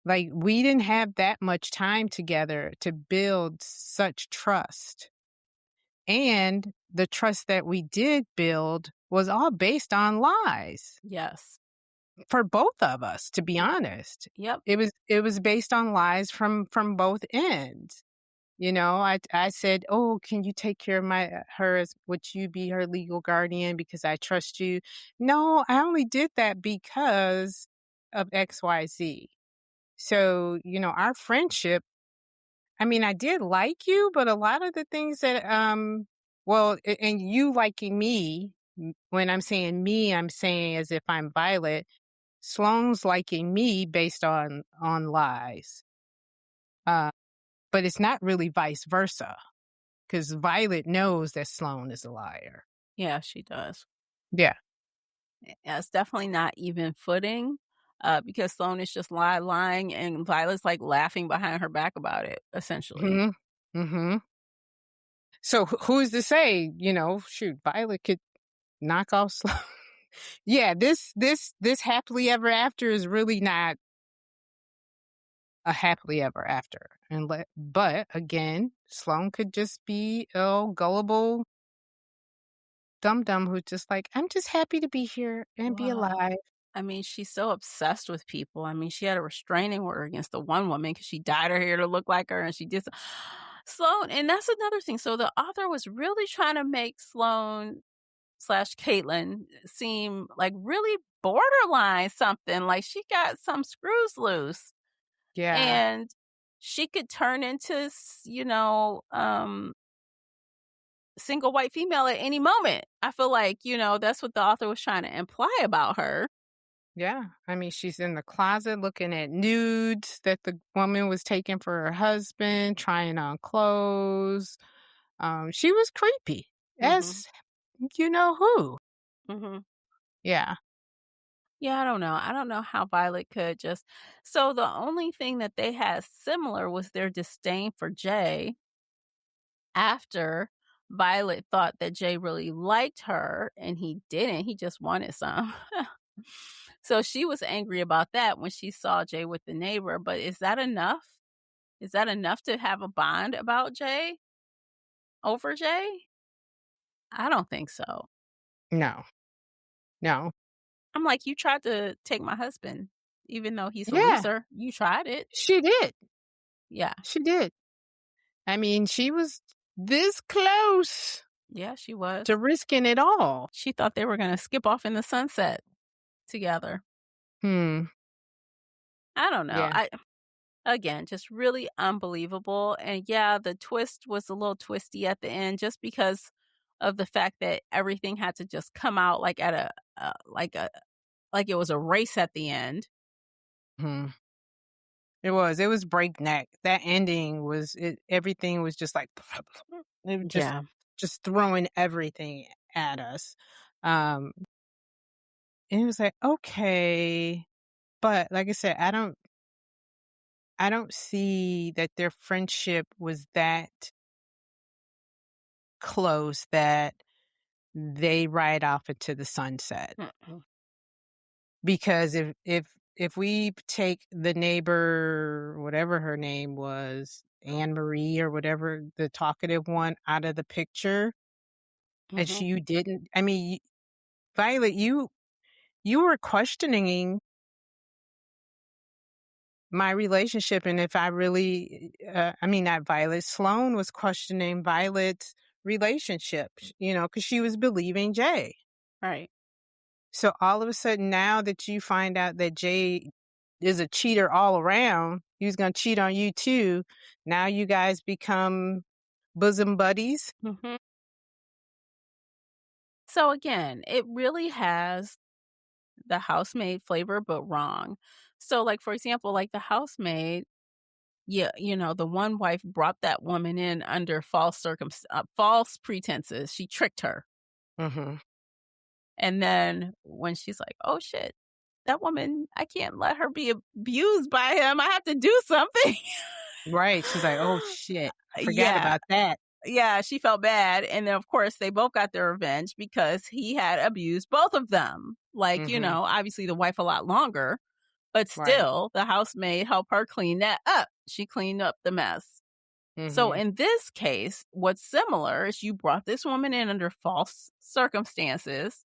B: like, we didn't have that much time together to build such trust. And the trust that we did build was all based on lies
A: Yes.
B: for both of us, to be
A: Yep.
B: honest.
A: Yep.
B: It was based on lies from both ends. I said, "Oh, can you take care of her? Would you be her legal guardian because I trust you?" No, I only did that because of XYZ. So, our friendship, I mean, I did like you, but a lot of the things that, and you liking me, when I'm saying me, I'm saying as if I'm Violet. Sloane's liking me based on lies. Uh, but it's not really vice versa because Violet knows that Sloane is a liar.
A: Yeah, she does.
B: Yeah.
A: Yeah, it's definitely not even footing, because Sloane is just lying, and Violet's, like, laughing behind her back about it, essentially.
B: Hmm. Hmm. So who's to say? Shoot, Violet could knock off Sloane. Yeah, this happily ever after is really not a happily ever after. But again, Sloane could just be a gullible dum dum who's just like, I'm just happy to be here and be
A: Well,
B: alive.
A: I mean, she's so obsessed with people. I mean, she had a restraining order against the one woman because she dyed her hair to look like her, and she did Sloane, and that's another thing. So the author was really trying to make Sloane slash Caitlin seem like really borderline something, like she got some screws loose,
B: Yeah,
A: and she could turn into single white female at any moment. I feel like, that's what the author was trying to imply about her.
B: yeah. I mean, she's in the closet looking at nudes that the woman was taking for her husband, trying on clothes. She was creepy,
A: Mhm.
B: as you know who.
A: Mhm.
B: Yeah.
A: Yeah, I don't know. I don't know how Violet could just so the only thing that they had similar was their disdain for Jay after Violet thought that Jay really liked her and he didn't. He just wanted some. So she was angry about that when she saw Jay with the neighbor, but is that enough? Is that enough to have a bond about Jay over Jay? I don't think so.
B: No, no.
A: I'm like, "You tried to take my husband, even though he's a
B: Yeah,
A: loser. You tried it."
B: she did.
A: Yeah.
B: She did. I mean, she was this close
A: Yeah, she
B: to
A: was.
B: risking it all.
A: She thought they were gonna skip off in the sunset together.
B: Hmm.
A: I don't know.
B: Yeah.
A: I again, just really unbelievable, and yeah, the twist was a little twisty at the end just because of the fact that everything had to just come out like at like it was a race at the end.
B: Hmm. It was breakneck. That ending was it everything was just like it was
A: Yeah.
B: just throwing everything at us. Um, and it was like, okay, but like I said, I don't see that their friendship was that close that they ride off into the sunset.
A: Mm-mm.
B: Because if we take the neighbor, whatever her name was, Anne Marie or whatever, the talkative one out of the picture, and
A: Mhm.
B: you didn't I mean, Violet, you were questioning my relationship and if I really I mean, not Violet, Sloane was questioning Violet's relationship, because she was believing Jay.
A: Right.
B: So all of a sudden, now that you find out that Jay is a cheater all around, he's gonna cheat on you too. Now you guys become bosom buddies.
A: Mhm. So again, it really has the housemaid flavor, but wrong. So, like, for example, like the housemaid, yeah, the one wife brought that woman in under false pretenses. She tricked her.
B: Mhm.
A: And then when she's like, "Oh shit, that woman, I can't let her be abused by him. I have to do something."
B: Right. She's like, "Oh shit, I forgot
A: Yeah.
B: about that."
A: Yeah, she felt bad, and then, of course, they both got their revenge because he had abused both of them. Like,
B: Mhm.
A: obviously the wife a lot longer, but
B: Right.
A: still, the housemaid helped her clean that up. She cleaned up the mess. So
B: Mhm.
A: in this case, what's similar is you brought this woman in under false circumstances.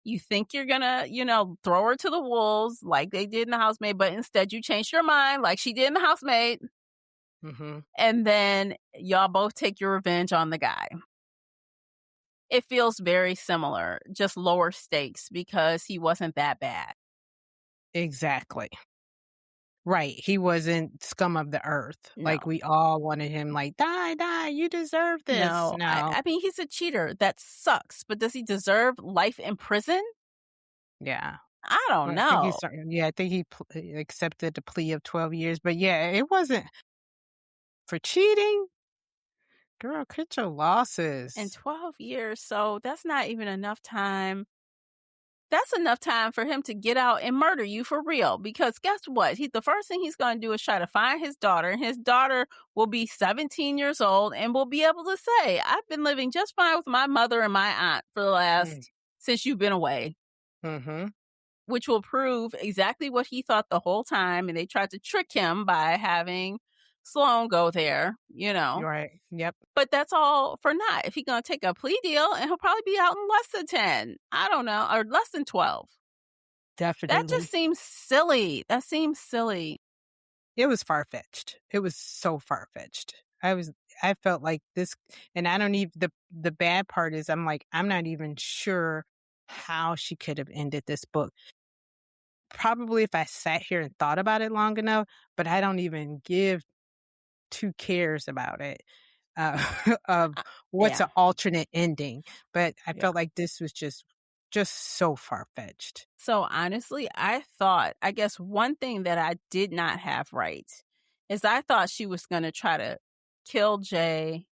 A: You think you're gonna, throw her to the wolves like they did in the housemaid, but instead you changed your mind like she did in the housemaid,
B: Mhm.
A: and then y'all both take your revenge on the guy. It feels very similar, just lower stakes because he wasn't that bad.
B: Exactly. Right. He wasn't scum of the earth.
A: No.
B: Like we all wanted him like, "Die, die, you deserve this."
A: No, I
B: No.
A: I mean, he's a cheater, that sucks, but does he deserve life in prison?
B: Yeah.
A: I don't
B: I think
A: know.
B: I think he accepted the plea of 12 years, but yeah, it wasn't for cheating. Girl, cut your
A: In
B: losses.
A: 12 years, so that's not even enough time. That's enough time for him to get out and murder you for real. Because guess what? The first thing he's going to do is try to find his daughter. And his daughter will be 17 years old and will be able to say, "I've been living just fine with my mother and my aunt for the
B: Mm,
A: last since you've been away,"
B: mhm.
A: which will prove exactly what he thought the whole time. And they tried to trick him by having Sloane go there.
B: You're right. Yep,
A: But that's all for naught. If he's gonna take a plea deal, and he'll probably be out in less than 10. I don't know, or less than 12. That just
B: definitely.
A: seems silly. That seems silly.
B: It was far-fetched. It was so far-fetched. I felt like this and I don't even the bad part is I'm like, I'm not even sure how she could have ended this book. Probably if I sat here and thought about it long enough, but I don't even give 2 cares about it, of what's
A: Yeah,
B: an alternate ending, but I
A: yeah.
B: felt like this was just so far-fetched.
A: So, honestly, I guess one thing that I did not have right is I thought she was gonna try to kill Jay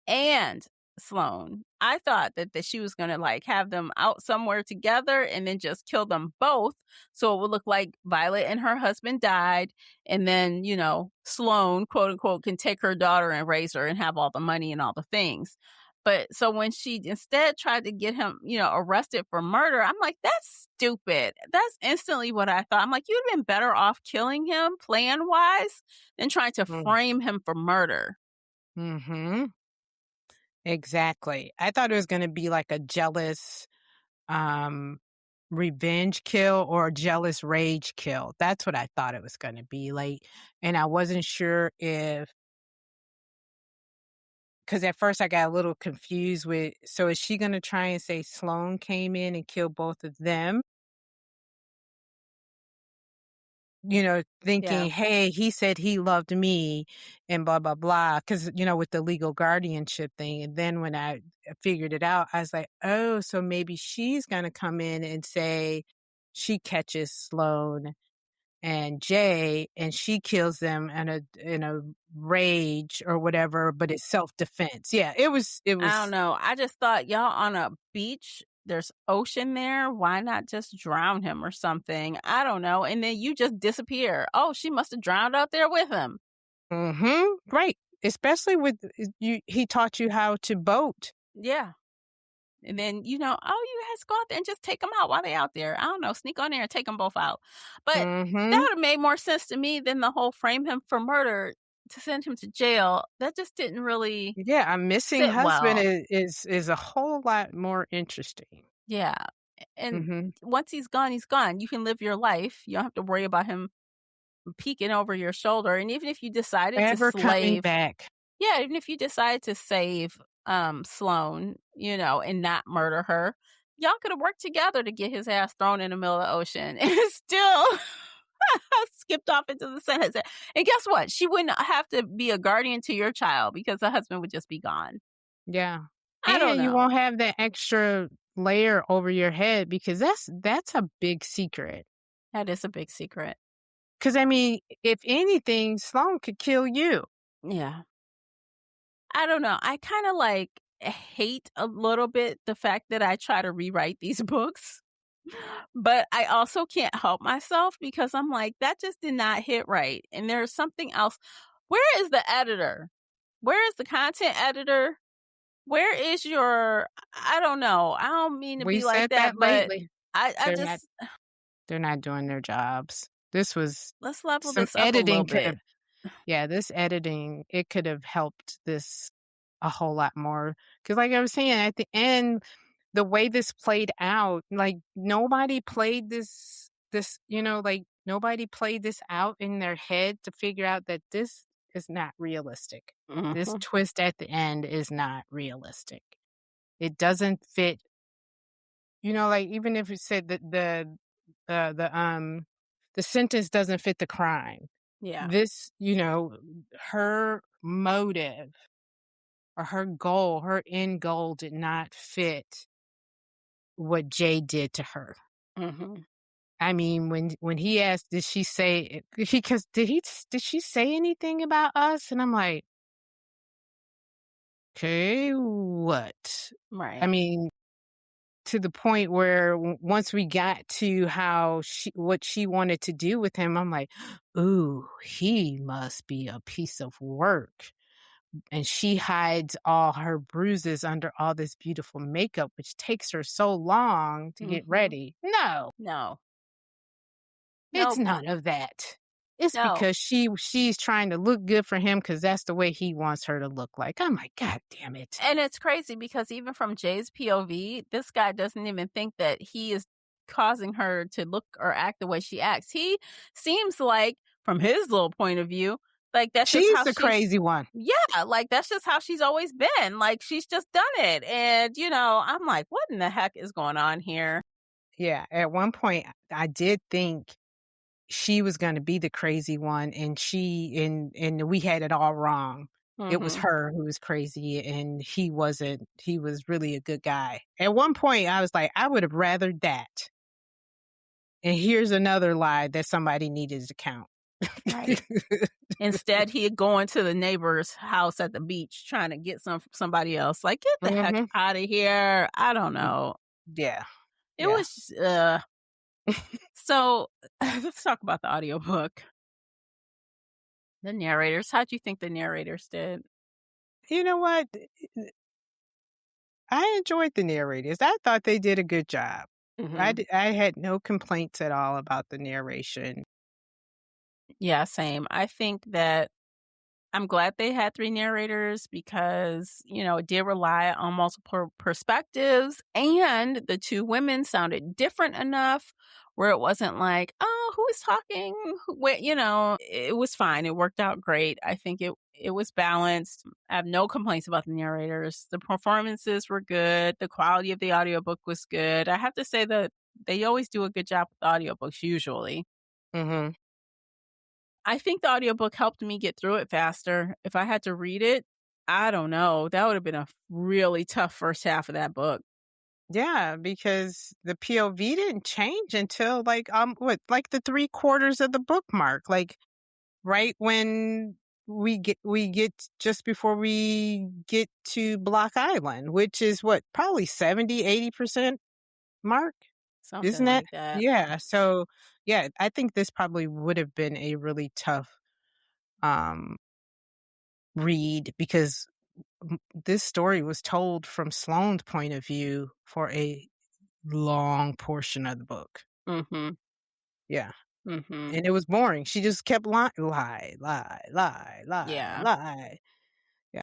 A: and Sloane. I thought that she was gonna, like, have them out somewhere together and then just kill them both, so it would look like Violet and her husband died, and then, Sloane, quote, unquote, "can take her daughter and raise her and have all the money and all the things." But so when she instead tried to get him, arrested for murder, I'm like, "That's stupid." That's instantly what I thought. I'm like, "You'd have been better off killing him plan-wise than trying to
B: Mm.
A: frame him for murder."
B: Mhm. Exactly. I thought it was gonna be like a jealous, um, revenge kill or jealous rage kill. That's what I thought it was gonna be, like, and I wasn't sure if, because at first I got a little confused with, so is she gonna try and say Sloane came in and killed both of them?
A: Yeah.
B: Thinking, "Hey, he said he loved me and blah, blah, blah," because with the legal guardianship thing, and then when I figured it out, I was like, "Oh, so maybe she's gonna come in and say she catches Sloane and Jay, and she kills them in a rage or whatever, but it's self-defense." Yeah, it
A: I don't
B: was
A: know. I just thought, y'all on a beach, there's ocean there. Why not just drown him or something? I don't know. And then you just disappear. Oh, she must have drowned out there with him.
B: Mhm, right, especially with you he taught you how to boat.
A: Yeah. And then, oh, you guys go out there and just take them out while they out there. I don't know. Sneak on there and take them both out. But that
B: Mhm.
A: would have made more sense to me than the whole frame him for murder to send him to jail. That just didn't really
B: Yeah, a missing
A: sit
B: husband
A: well.
B: is a whole lot more interesting.
A: Yeah. And
B: Mhm.
A: once he's gone, he's gone. You can live your life. You don't have to worry about him peeking over your shoulder. And even if you decided to
B: Ever coming
A: slave,
B: back.
A: yeah, even if you decided to save Sloane, and not murder her, y'all could have worked together to get his ass thrown in the middle of the ocean and still skipped off into the sunset. And guess what? She wouldn't have to be a guardian to your child because the husband would just be gone.
B: Yeah.
A: I don't
B: And you
A: know.
B: won't have that extra layer over your head because that's a big secret.
A: That is a big secret.
B: Because I mean, if anything, Sloan could kill you.
A: Yeah. I don't know. I kind of like hate a little bit the fact that I try to rewrite these books, but I also can't help myself because I'm like, that just did not hit right. And there's something else. Where is the editor? Where is the content editor? Where is I don't know. I don't mean to
B: We
A: be like
B: said
A: that,
B: that
A: but
B: lately.
A: I
B: They're not
A: just,
B: they're not doing their jobs. This was
A: let's level
B: some
A: this up a little
B: editing could have
A: bit.
B: yeah, this editing, it could have helped this a whole lot more. Because, like I was saying, at the end, the way this played out, like, nobody played like, nobody played this out in their head to figure out that this is not realistic. This
A: Hmm.
B: twist at the end is not realistic. It doesn't fit, like, even if it said that the sentence doesn't fit the crime.
A: Yeah.
B: This, her motive or her goal, her end goal did not fit what Jay did to her.
A: Hmm.
B: I mean, when he asked, did she say because did she say anything about us? And I'm like, "Okay, what?" I
A: Right.
B: mean, to the point where once we got to how what she wanted to do with him, I'm like, "Ooh, he must be a piece of work." And she hides all her bruises under all this beautiful makeup, which takes her so long to get
A: Hmm.
B: ready. No,
A: No.
B: it's
A: Nope.
B: none of that. It's
A: No.
B: because she's trying to look good for him because that's the way he wants her to look like. I'm like, God damn it.
A: And it's crazy because even from Jay's POV, this guy doesn't even think that he is causing her to look or act the way she acts. He seems like, from his little point of view, like that's just
B: She's
A: how
B: the
A: she's,
B: crazy one.
A: yeah, like that's just how she's always been. Like she's just done it. And, I'm like, what in the heck is going on here?
B: Yeah. At one point, I did think she was gonna be the crazy one, and we had it all wrong. It was
A: Hmm.
B: her who was crazy, and he wasn't. He was really a good guy. At one point, I was like, "I would have rathered that." And here's another lie that somebody needed to count.
A: Right. Instead, he'd go into the neighbor's house at the beach trying to get some from somebody else. Like, "Get the heck
B: Mhm.
A: out of here." I don't know.
B: Yeah.
A: It
B: Yeah.
A: was so let's talk about the audiobook. The narrators, how'd you think the narrators did?
B: You know what? I enjoyed the narrators. I thought they did a good job.
A: Mhm.
B: I had no complaints at all about the narration.
A: Yeah, same. I think that I'm glad they had 3 narrators because, it did rely on multiple perspectives, and the 2 women sounded different enough where it wasn't like, "Oh, who is talking? Who where," it was fine. It worked out great. I think it was balanced. I have no complaints about the narrators. The performances were good. The quality of the audiobook was good. I have to say that they always do a good job with audiobooks usually.
B: Mhm.
A: I think the audiobook helped me get through it faster. If I had to read it, I don't know. That would have been a really tough first half of that book.
B: Yeah, because the POV didn't change until, like, what, like, the 3/4 of the bookmark, like, right when we get just before we get to Block Island, which is what, probably 70-80% mark?
A: Something
B: Isn't that?
A: like that.
B: Yeah, so, yeah, I think this probably would have been a really tough, um, read because this story was told from Sloane's point of view for a long portion of the book.
A: Mhm.
B: Yeah,
A: Mhm.
B: and it was boring. She just kept lie,
A: Yeah.
B: lie. Yeah.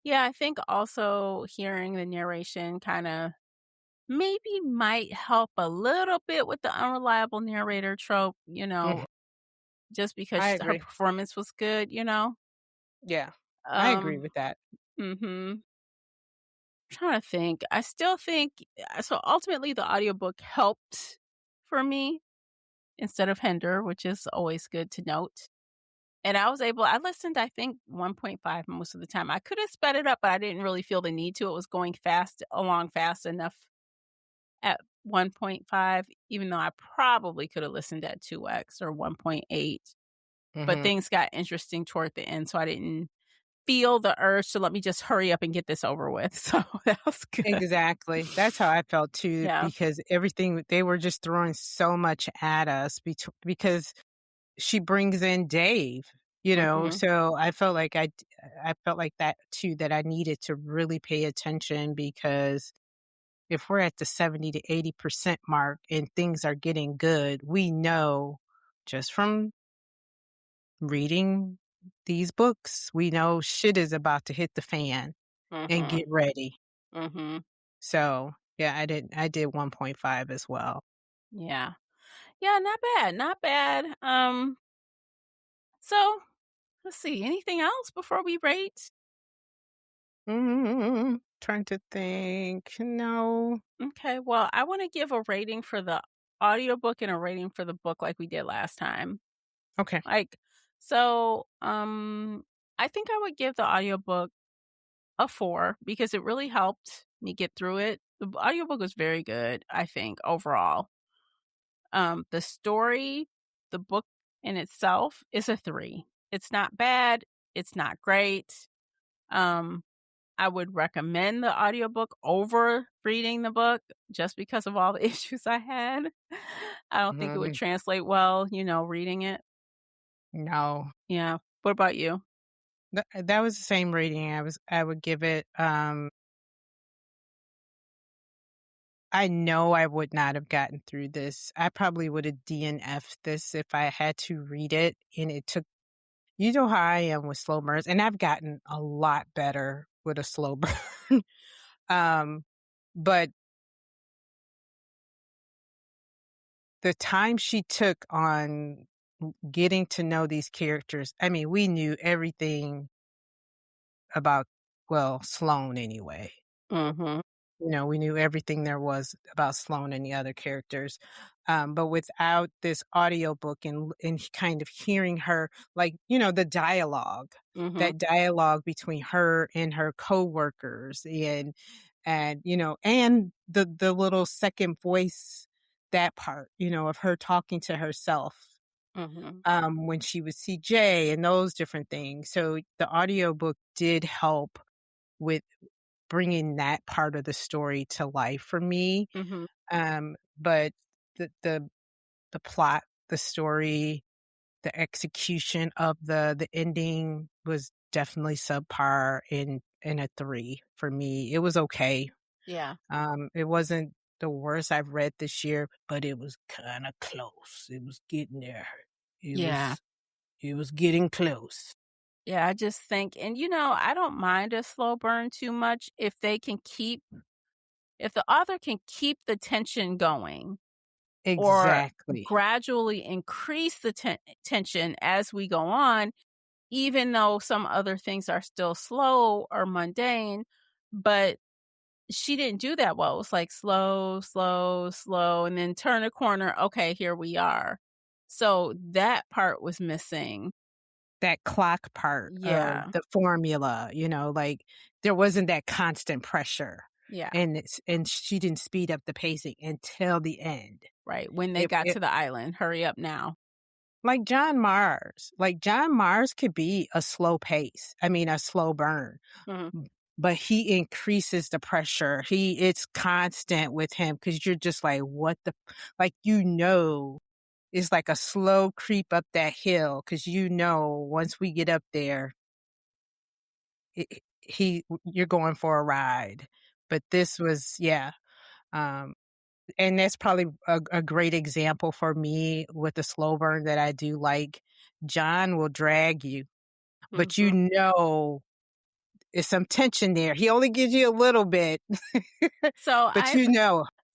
A: Yeah, I think also hearing the narration kinda maybe might help a little bit with the unreliable narrator trope,
B: Mhm.
A: just
B: I
A: because her
B: agree.
A: performance was good.
B: Yeah, I agree
A: Um,
B: with that.
A: mhm. Trying to think. I still think so ultimately the audiobook helped for me instead of hinder, which is always good to note. And I listened, I think 1.5 most of the time. I could have sped it up, but I didn't really feel the need to. It was going fast enough at 1.5, even though I probably could have listened at 2x or 1.8. But
B: Mhm.
A: things got interesting toward the end, so I didn't feel the urge to let me just hurry up and get this over with. So that was good.
B: Exactly. That's how I felt too,
A: Yeah.
B: because everything they were just throwing so much at us because she brings in Dave,
A: Mhm.
B: so I felt like that too, that I needed to really pay attention because if we're at the 70 to 80% mark and things are getting good, we know just from reading these books, we know shit is about to hit the fan and get
A: Mhm.
B: ready.
A: Mhm.
B: So, yeah, I did 1.5 as well.
A: Yeah. Yeah, not bad, not bad. So let's see, anything else before we rate?
B: Trying to think. No.
A: Okay, well, I want to give a rating for the audiobook and a rating for the book like we did last time.
B: Okay.
A: Like, so I think I would give the audiobook a 4 because it really helped me get through it. The audiobook was very good, I think, overall. The story, the book in itself is a 3. It's not bad, it's not great. Um, I would recommend the audiobook over reading the book just because of all the issues I had. I don't think it would
B: Mhm.
A: translate well, reading it.
B: No.
A: Yeah. What about you?
B: That was the same rating I would give it. I know I would not have gotten through this. I probably would have DNF'd this if I had to read it, and it took you know how I am with slow burns, and I've gotten a lot better with a slow burn. Um, but the time she took on getting to know these characters, I mean, we knew everything about, well, Sloane anyway.
A: Mhm.
B: We knew everything there was about Sloane and the other characters. But without this audiobook and kind of hearing her, like, the dialogue,
A: Mhm.
B: that dialogue between her and her coworkers and the little second voice, that part, of her talking to herself.
A: Mhm.
B: when she was CJ and those different things. So the audiobook did help with bringing that part of the story to life for me.
A: Mhm.
B: But the the plot, the story, the execution of the ending was definitely subpar in a 3 for me. It was okay.
A: Yeah.
B: It wasn't the worst I've read this year, but it was kinda close. It was getting there. It
A: Yeah.
B: was it was getting close.
A: Yeah, I just think and, I don't mind a slow burn too much if the author can keep the tension going or
B: Exactly.
A: gradually increase the tension as we go on, even though some other things are still slow or mundane, but she didn't do that well. It was like slow, slow, slow, and then turn a corner. Okay, here we are. So that part was missing.
B: That clock part of
A: Yeah.
B: the formula, like, there wasn't that constant pressure,
A: Yeah.
B: and she didn't speed up the pacing until the end.
A: Right. When they
B: If
A: got
B: it
A: to the island, hurry up now.
B: Like John Mars could be a slow pace, I mean, a slow burn,
A: Mhm.
B: but he increases the pressure. It's constant with him because 'cause you're just like, "What the" like, it's like a slow creep up that hill because once we get up there, you're going for a ride. But this was yeah, um, and that's probably a great example for me with the slow burn that I do like. John will drag you, but
A: Mhm.
B: there's some tension there. He only gives you a little bit,
A: So
B: but
A: I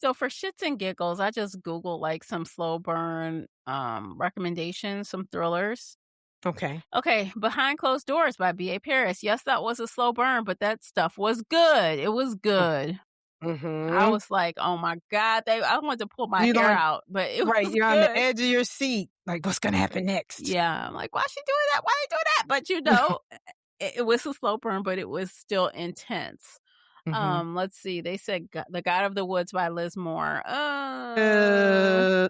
A: so for shits and giggles, I just Googled like some slow burn recommendations, some thrillers.
B: Okay.
A: Okay, Behind Closed Doors by B.A. Paris. Yes, that was a slow burn, but that stuff was good. It was good. I
B: Mhm.
A: was like, "Oh my god," I wanted to pull my
B: You're
A: hair
B: on
A: out, but it
B: right,
A: was
B: you're on the
A: good.
B: edge of your seat, like, "What's gonna happen next?"
A: Yeah, I'm like, "Why she doing that? Why they doing that?" But, it was a slow burn, but it was still intense.
B: Mhm.
A: Let's see, they said Go The God of the Woods by Liz Moore.
B: Uh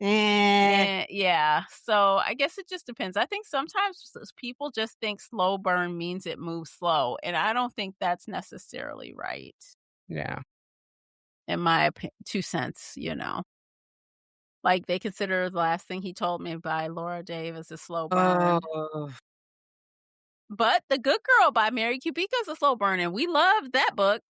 B: Eh,
A: Yeah, so I guess it just depends. I think sometimes people just think slow burn means it moves slow, and I don't think that's necessarily right,
B: yeah.
A: in my 2 cents. Like, they consider The Last Thing He Told Me by Laura Davis a slow burn.
B: Oh,
A: But The Good Girl by Mary Kubica is a slow burn, and we loved that book.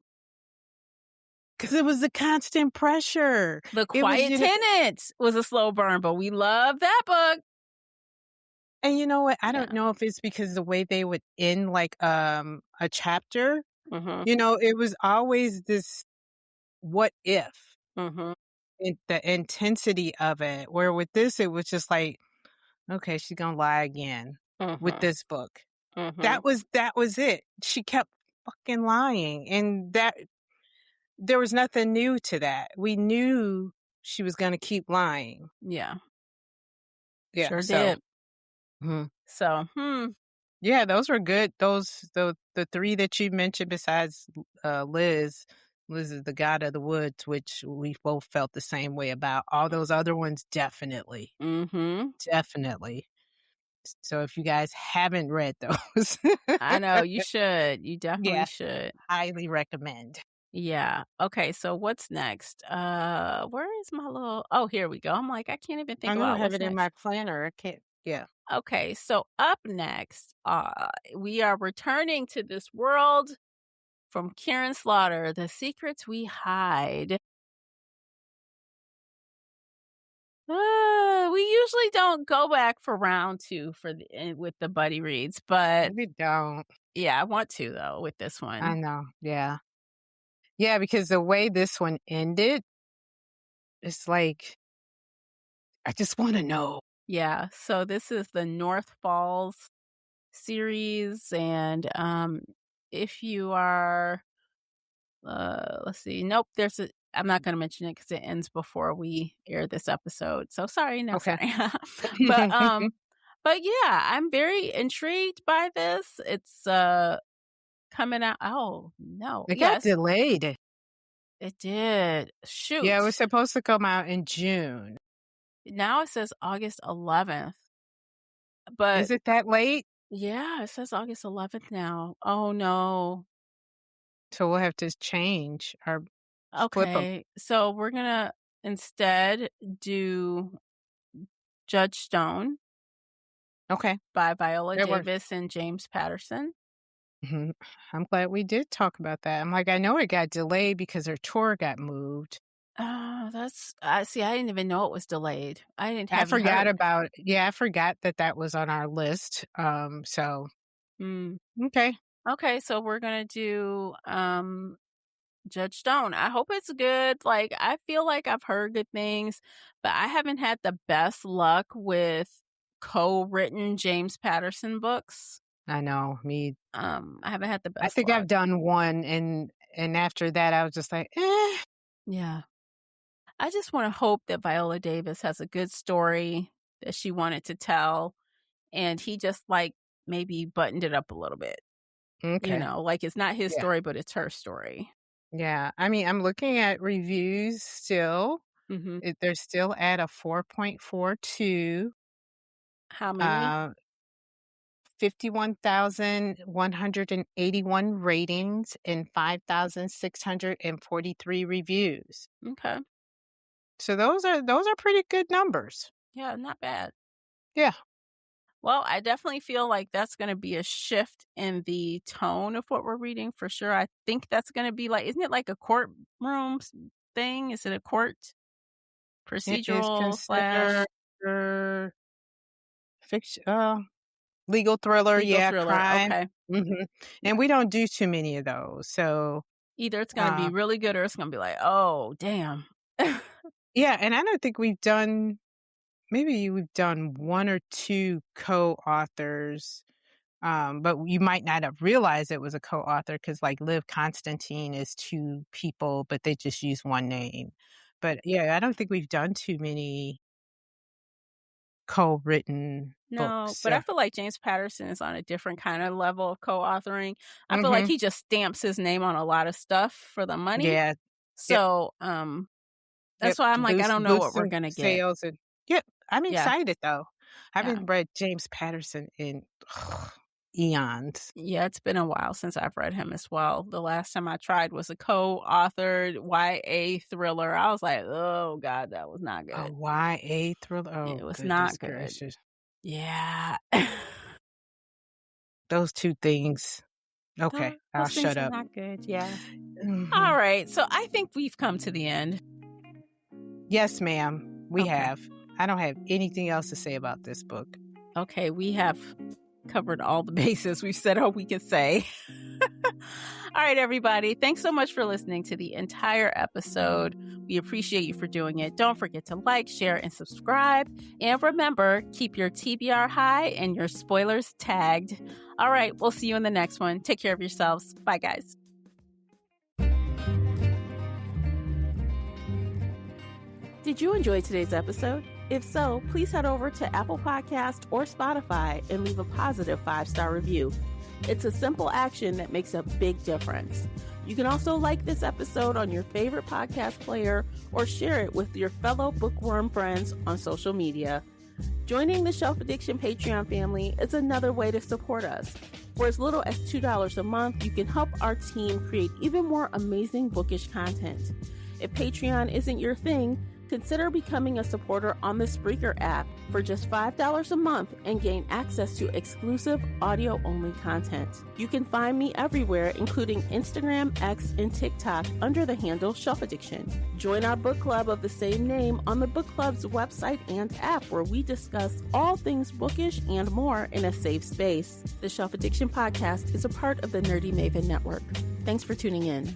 B: because it was the constant pressure.
A: The
B: It was,
A: Quiet Tenant was a slow burn, but we loved that book.
B: and you know what? I don't
A: Yeah.
B: know if it's because the way they would end, like, a chapter,
A: Mhm.
B: it was always this what if,
A: Mhm.
B: the intensity of it, where with this, it was just like, "Okay, she's gonna lie again with
A: Mhm.
B: this book."
A: Mhm.
B: That was it. She kept fucking lying, and there was nothing new to that. We knew she was gonna keep lying.
A: Yeah.
B: Yeah,
A: Sure
B: so
A: did.
B: mhm.
A: So,
B: Yeah, those were good. The 3 that you mentioned besides, Liz. Liz is the god of the woods, which we both felt the same way about. All those other ones, definitely,
A: mhm.
B: definitely. So if you guys haven't read those,
A: I know, you should. You definitely
B: yeah,
A: should.
B: highly recommend.
A: Yeah. Okay, so what's next? Where is my little Oh, here we go. I'm like, I can't even
B: I
A: think
B: know I
A: about
B: have
A: what's
B: it in my
A: next.
B: planner. I can't yeah.
A: Okay, so up next, we are returning to this world from Karen Slaughter, The Secrets We Hide. We usually don't go back for round 2 with the buddy reads, but
B: We don't.
A: yeah, I want to though with this
B: I
A: one.
B: know, yeah. Yeah, because the way this one ended, it's like, I just wanna know.
A: Yeah, so this is the North Falls series, and if you are, let's see, nope, I'm not going to mention it because it ends before we air this episode. So sorry, no,
B: Okay.
A: sorry. but um, but yeah, I'm very intrigued by this. It's coming out. Oh no,
B: It got
A: yes,
B: delayed.
A: It did.
B: Yeah, it was
A: Shoot.
B: supposed to come out in June.
A: Now it says August 11th. But
B: Is it that late?
A: yeah, it says August 11th now. Oh, no.
B: So we'll have to change our flip them.
A: Okay. So we're gonna instead do Judge Stone
B: Okay,
A: by Viola
B: that works.
A: Davis and James Patterson.
B: Mhm. I'm glad we did talk about that. I'm like, I know it got delayed because her tour got moved.
A: Oh, that's I see, I didn't even know it was delayed. I didn't
B: I
A: haven't
B: forgot
A: heard.
B: about yeah, I forgot that that was on our list. So
A: Mm.
B: okay.
A: Okay, so we're gonna do Judge Stone. I hope it's good. Like, I feel like I've heard good things, but I haven't had the best luck with co-written James Patterson books.
B: I know, me
A: I haven't had the
B: I
A: best
B: think I've
A: luck.
B: done one and after that I was just like, "Eh."
A: Yeah. I just want to hope that Viola Davis has a good story that she wanted to tell, and he just, like, maybe buttoned it up a little bit.
B: Okay.
A: Like, it's not his
B: Yeah.
A: story, but it's her story.
B: Yeah. I mean, I'm looking at reviews still.
A: Mhm.
B: They're still at a 4.42,
A: How many?
B: uh, 51,181 ratings and 5,643 reviews.
A: Okay.
B: So those are pretty good numbers.
A: Yeah, not bad.
B: Yeah.
A: Well, I definitely feel like that's gonna be a shift in the tone of what we're reading for sure. I think that's gonna be like, isn't it like a courtroom thing? Is it a court
B: It is
A: procedural
B: considered
A: slash
B: fiction, legal thriller,
A: legal
B: yeah,
A: thriller?
B: crime.
A: Okay.
B: Mhm. And
A: Yeah.
B: we don't do too many of those. So,
A: Either it's gonna be
B: uh,
A: really good or it's gonna be like, "Oh, damn."
B: yeah, and I don't think we've done maybe we've done 1 or 2 co-authors, but you might not have realized it was a co-author because, like, Liv Constantine is 2 people, but they just use 1 name. But, yeah, I don't think we've done too many co-written
A: No,
B: books.
A: but I feel like James Patterson is on a different kinda level of co-authoring. I feel like
B: Mhm.
A: he just stamps his name on a lot of stuff for the money.
B: Yeah. Yep.
A: So,
B: Yep,
A: that's why
B: to
A: I'm like, I don't know what we're
B: boosting
A: gonna get.
B: sales and yep, I'm
A: Yeah,
B: excited though. I
A: yeah.
B: haven't read James Patterson in eons.
A: Yeah, it's been a while since I've read him as well. The last time I tried was a co-authored YA thriller. I was like, "Oh god, that was not
B: A
A: good."
B: YA thriller?
A: It
B: Oh,
A: was
B: goodness
A: not good.
B: gracious.
A: Yeah.
B: Those 2 things. Okay, I'll
A: Those things
B: shut
A: are
B: up.
A: not good, yeah.
B: Mhm.
A: Alright, so I think we've come to the end.
B: Yes, ma'am, we
A: Okay.
B: have. I don't have anything else to say about this book.
A: Okay, we have covered all the bases. We've said all we can say. All right, everybody. Thanks so much for listening to the entire episode. We appreciate you for doing it. Don't forget to like, share, and subscribe. And remember, keep your TBR high and your spoilers tagged. All right, we'll see you in the next one. Take care of yourselves. Bye, guys. Did you enjoy today's episode? If so, please head over to Apple Podcast or Spotify and leave a positive 5-star review. It's a simple action that makes a big difference. You can also like this episode on your favorite podcast player or share it with your fellow bookworm friends on social media. Joining the Shelf Addiction Patreon family is another way to support us. For as little as $2 a month, you can help our team create even more amazing bookish content. If Patreon isn't your thing, consider becoming a supporter on the Spreaker app for just $5 a month and gain access to exclusive audio-only content. You can find me everywhere, including Instagram, X, and TikTok under the handle Shelf Addiction. Join our book club of the same name on the book club's website and app, where we discuss all things bookish and more in a safe space. The Shelf Addiction podcast is a part of the Nerdy Maven Network. Thanks for tuning in.